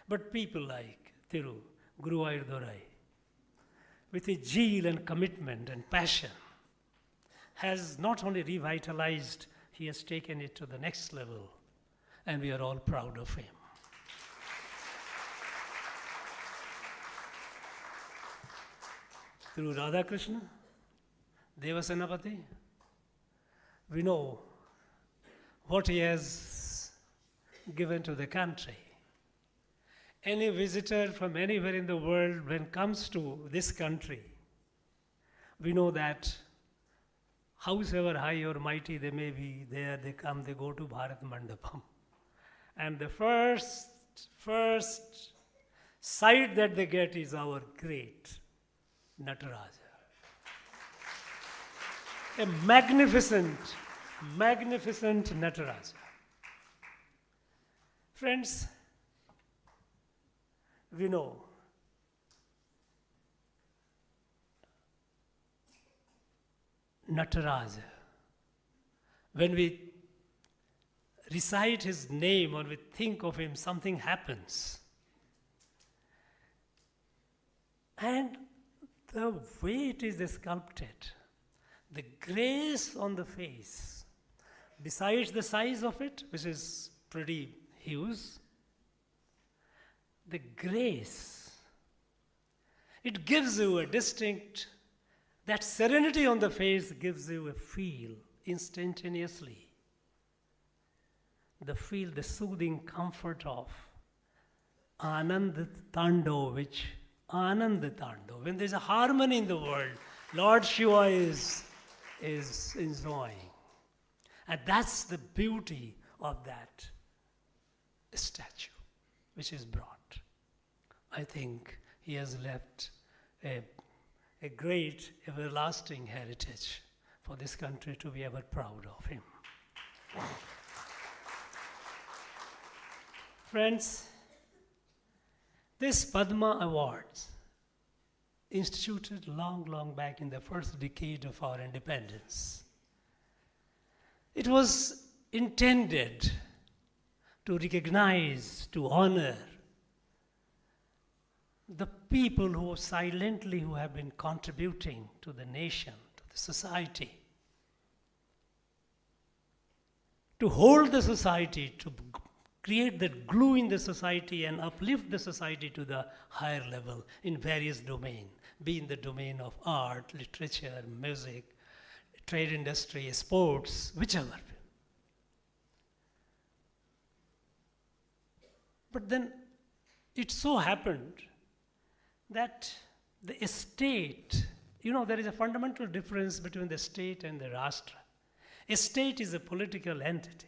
But people like Thiru Guruvayur, with a zeal and commitment and passion, has not only revitalized, he has taken it to the next level, and we are all proud of him. Through Radha Krishna, Devasenapati, we know what he has given to the country. Any visitor from anywhere in the world, when comes to this country, we know that howsoever high or mighty they may be, there they come, they go to Bharat Mandapam. And the first sight that they get is our great Nataraja. A magnificent Nataraja. Friends, we know Nataraja. When we recite his name or we think of him, something happens. And the way it is sculpted, the grace on the face, besides the size of it, which is pretty huge, the grace, it gives you a distinct, that serenity on the face gives you a feel instantaneously. The feel, the soothing comfort of Anand Tando, when there's a harmony in the world, Lord Shiva is enjoying. And that's the beauty of that statue which is brought. I think he has left a great everlasting heritage for this country to be ever proud of him. Friends, this Padma Awards, instituted long back in the first decade of our independence, it was intended to recognize, to honor the people who silently who have been contributing to the nation, to the society, to hold the society, to create that glue in the society and uplift the society to the higher level in various domains, be in the domain of art, literature, music, trade industry, sports, whichever. But then it so happened that the state, there is a fundamental difference between the state and the Rashtra. A state is a political entity.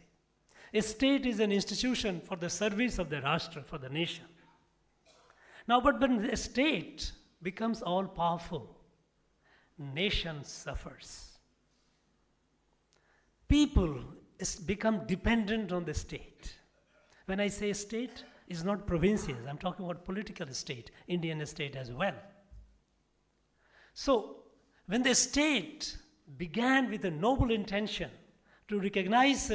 A state is an institution for the service of the Rashtra, for the nation. Now, but when the state becomes all-powerful, nation suffers. People become dependent on the state. When I say state, it's not provincials. I'm talking about political state, Indian state as well. So, when the state began with a noble intention to recognize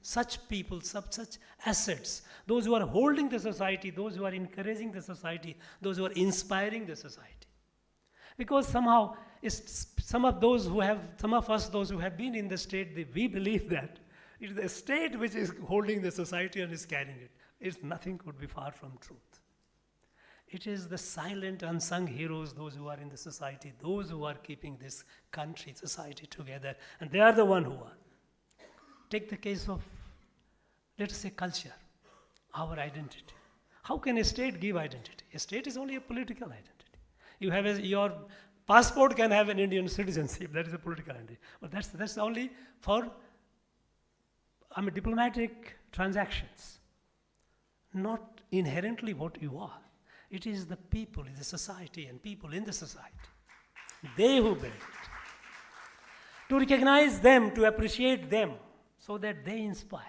such people, such assets, those who are holding the society, those who are encouraging the society, those who are inspiring the society. Because somehow, some of us, those who have been in the state, we believe that it is the state which is holding the society and is carrying it. Nothing could be far from truth. It is the silent, unsung heroes, those who are in the society, those who are keeping this country, society together, and they are the one who are. Take the case of, let us say, culture, our identity. How can a state give identity? A state is only a political identity. Your passport can have an Indian citizenship, that is a political identity. But that's only for diplomatic transactions. Not inherently what you are. It is the people in the society and people in the society. They who build it. To recognize them, to appreciate them, so that they inspire.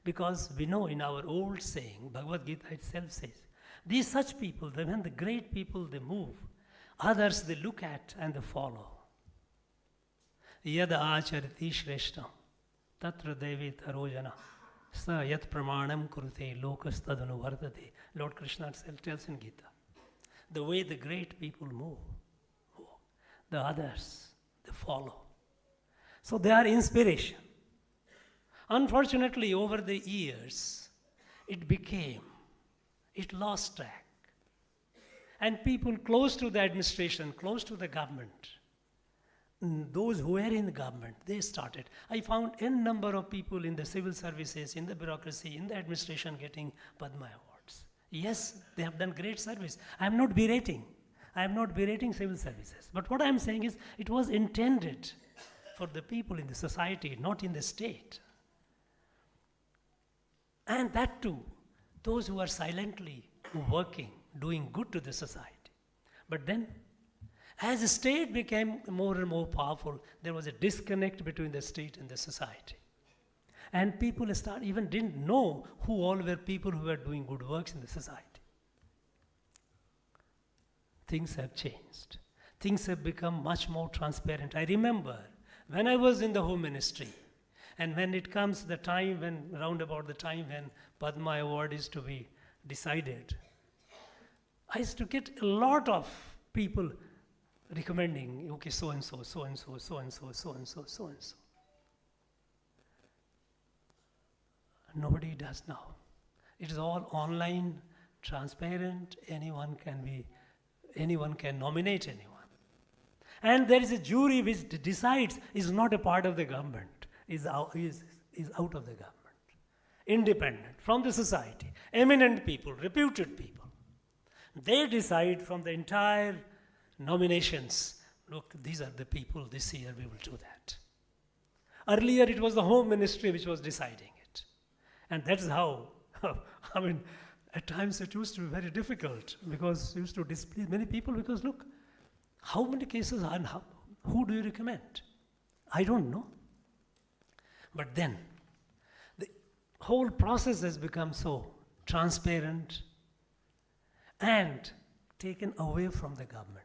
Because we know in our old saying, Bhagavad Gita itself says, these such people, when the great people, they move, others they look at and they follow. Yad acharati shreshtam, tatra devi tarojana. Sa yat pramanam kurute lokas tadanu vardate. Lord Krishna tells in Gita. The way the great people move, the others, they follow. So they are inspiration. Unfortunately, over the years, it lost track. And people close to the administration, close to the government, those who were in the government, they started. I found n number of people in the civil services, in the bureaucracy, in the administration getting Padma Awards. Yes, they have done great service. I am not berating. I am not berating civil services. But what I am saying is, it was intended for the people in the society, not in the state. And that too, those who are silently working, doing good to the society. But then, as the state became more and more powerful, there was a disconnect between the state and the society. And people even didn't know who all were people who were doing good works in the society. Things have changed. Things have become much more transparent. I remember when I was in the Home Ministry, and when it comes the time when, round about the time when Padma Award is to be decided, I used to get a lot of people recommending, okay, so-and-so, so-and-so, so-and-so, so-and-so, so-and-so. Nobody does now. It is all online, transparent, anyone can nominate anyone. And there is a jury which decides, is not a part of the government, is out of the government. Independent, from the society, eminent people, reputed people. They decide from the entire nominations, look, these are the people, this year we will do that. Earlier it was the Home Ministry which was deciding it. And that's how, I mean, at times it used to be very difficult because it used to displease many people because look, how many cases and who do you recommend? I don't know. But then, the whole process has become so transparent and taken away from the government.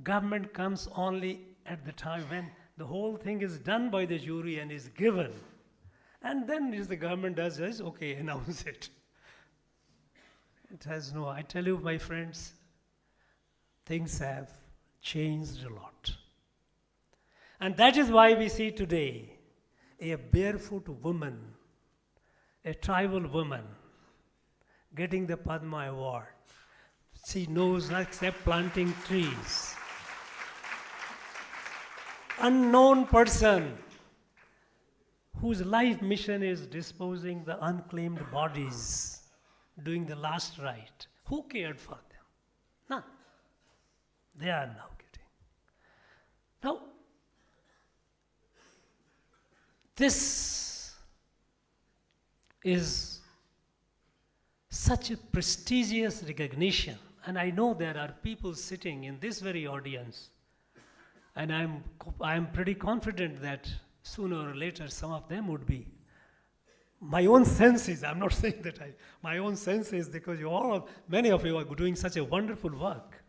Government comes only at the time when the whole thing is done by the jury and is given. And then the government does this, okay, announce it. It has no, I tell you, my friends, things have changed a lot. And that is why we see today a barefoot woman, a tribal woman, getting the Padma Award. She knows except planting trees. Unknown person whose life mission is disposing the unclaimed bodies, doing the last rite. Who cared for them? None. They are now getting. Now, this is such a prestigious recognition, and I know there are people sitting in this very audience, and I am pretty confident that sooner or later some of them would be. My own sense is, I'm not saying that my own sense is because many of you are doing such a wonderful work.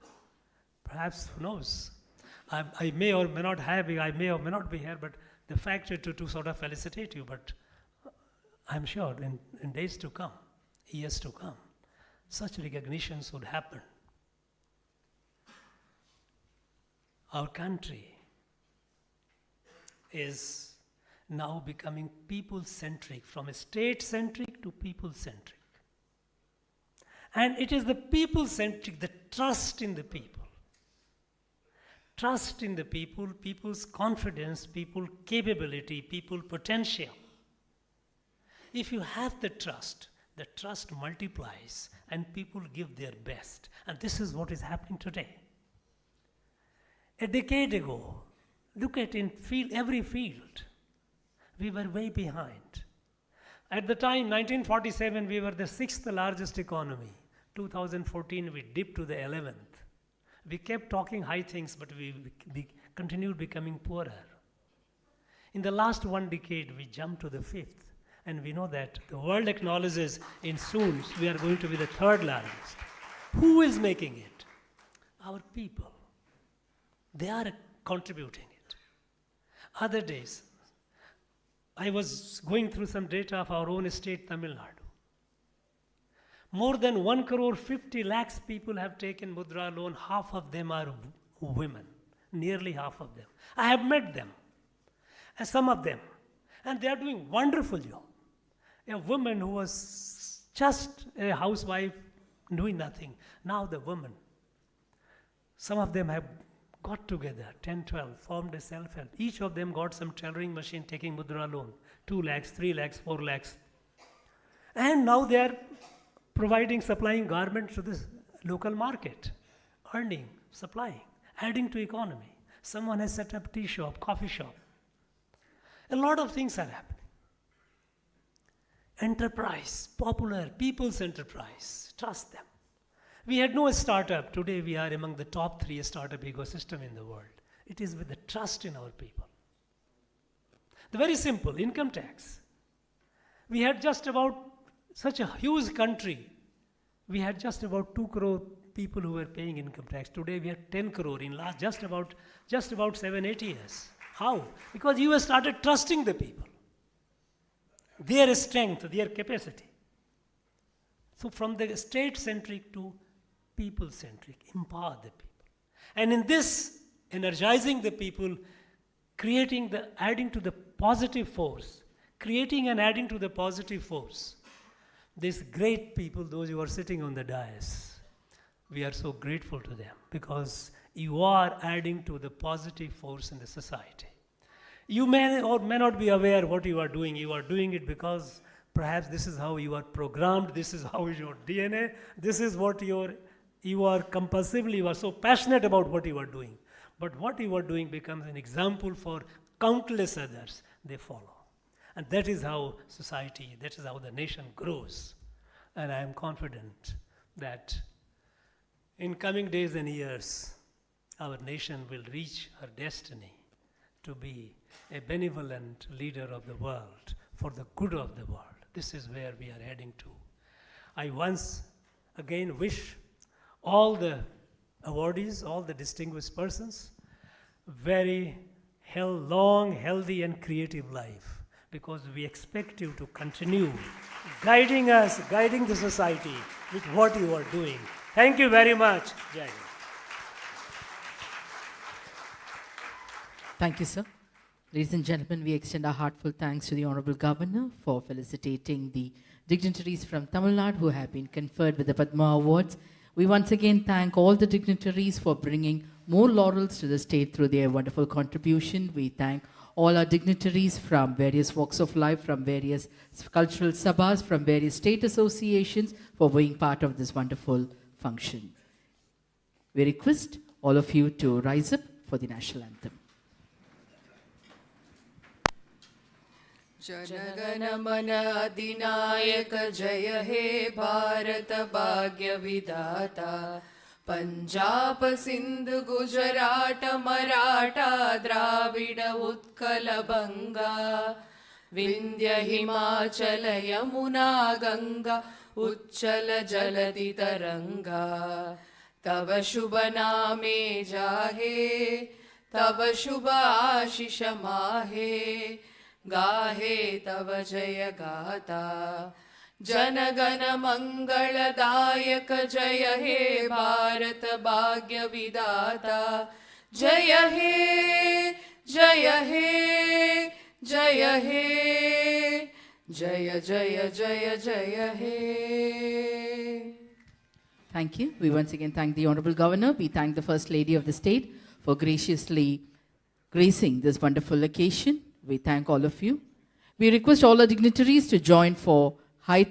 Perhaps, who knows, I may or may not have, I may or may not be here, but the fact is to sort of felicitate you, but I'm sure in days to come, years to come, such recognitions would happen. Our country is now becoming people-centric, from a state-centric to people-centric. And it is the people-centric, the trust in the people. Trust in the people, people's confidence, people's capability, people's potential. If you have the trust multiplies and people give their best. And this is what is happening today. A decade ago, look at every field, we were way behind. At the time, 1947, we were the 6th largest economy. 2014, we dipped to the 11th. We kept talking high things, but we continued becoming poorer. In the last one decade, we jumped to the 5th. And we know that the world acknowledges in soon we are going to be the 3rd largest. Who is making it? Our people. They are contributing it. Other days, I was going through some data of our own state, Tamil Nadu. More than 1,50,00,000 people have taken Mudra loan. Half of them are women, nearly half of them. I have met them, and some of them, and they are doing wonderful job. A woman who was just a housewife doing nothing, now the women, some of them have got together, 10, 12, formed a self-help. Each of them got some tailoring machine taking Mudra loan, 2 lakhs, 3 lakhs, 4 lakhs. And now they are supplying garments to this local market. earning, supplying, adding to economy. Someone has set up tea shop, coffee shop. A lot of things are happening. Enterprise, popular, people's enterprise, trust them. We had no startup. Today we are among the top 3 startup ecosystem in the world. It is with the trust in our people. The very simple income tax. We had just about such a huge country. We had just about 2 crore people who were paying income tax. Today we have 10 crore in last just about 7-8 years. How? Because you have started trusting the people, their strength, their capacity. So from the state-centric to people-centric, empower the people. And in this, energizing the people, adding to the positive force, creating and adding to the positive force. These great people, those who are sitting on the dais, we are so grateful to them because you are adding to the positive force in the society. You may or may not be aware what you are doing. You are doing it because perhaps this is how you are programmed, this is how is your DNA, this is what you are compulsively, you are so passionate about what you are doing. But what you are doing becomes an example for countless others. They follow. And that is how society, that is how the nation grows. And I am confident that in coming days and years, our nation will reach her destiny to be a benevolent leader of the world for the good of the world. This is where we are heading to. I once again wish all the awardees, all the distinguished persons, very long, healthy and creative life, because we expect you to continue guiding us, guiding the society with what you are doing. Thank you very much. Jai Hind. Thank you, sir. Ladies and gentlemen, we extend our heartfelt thanks to the Honorable Governor for felicitating the dignitaries from Tamil Nadu who have been conferred with the Padma Awards. We once again thank all the dignitaries for bringing more laurels to the state through their wonderful contribution. We thank all our dignitaries from various walks of life, from various cultural sabhas, from various state associations for being part of this wonderful function. We request all of you to rise up for the national anthem. जनगण मन अधिनायक जय हे भारत भाग्य विधाता पंजाब सिंध गुजरात मराठा द्राविड उत्कल बंगा विंध्य हिमाचल यमुना गंगा उच्चल जलधि तरंगा तव शुभ नामे जाहे तव शुभ आशीष माहे गाहे तव जय गाता जनगण मंगलदायक जय हे भारत भाग्य विधाता जय हे जय हे जय हे जय जय जय जय हे. Thank you. We once again thank the Honorable Governor. We thank the First Lady of the State for graciously gracing this wonderful occasion. We thank all of you. We request all our dignitaries to join for high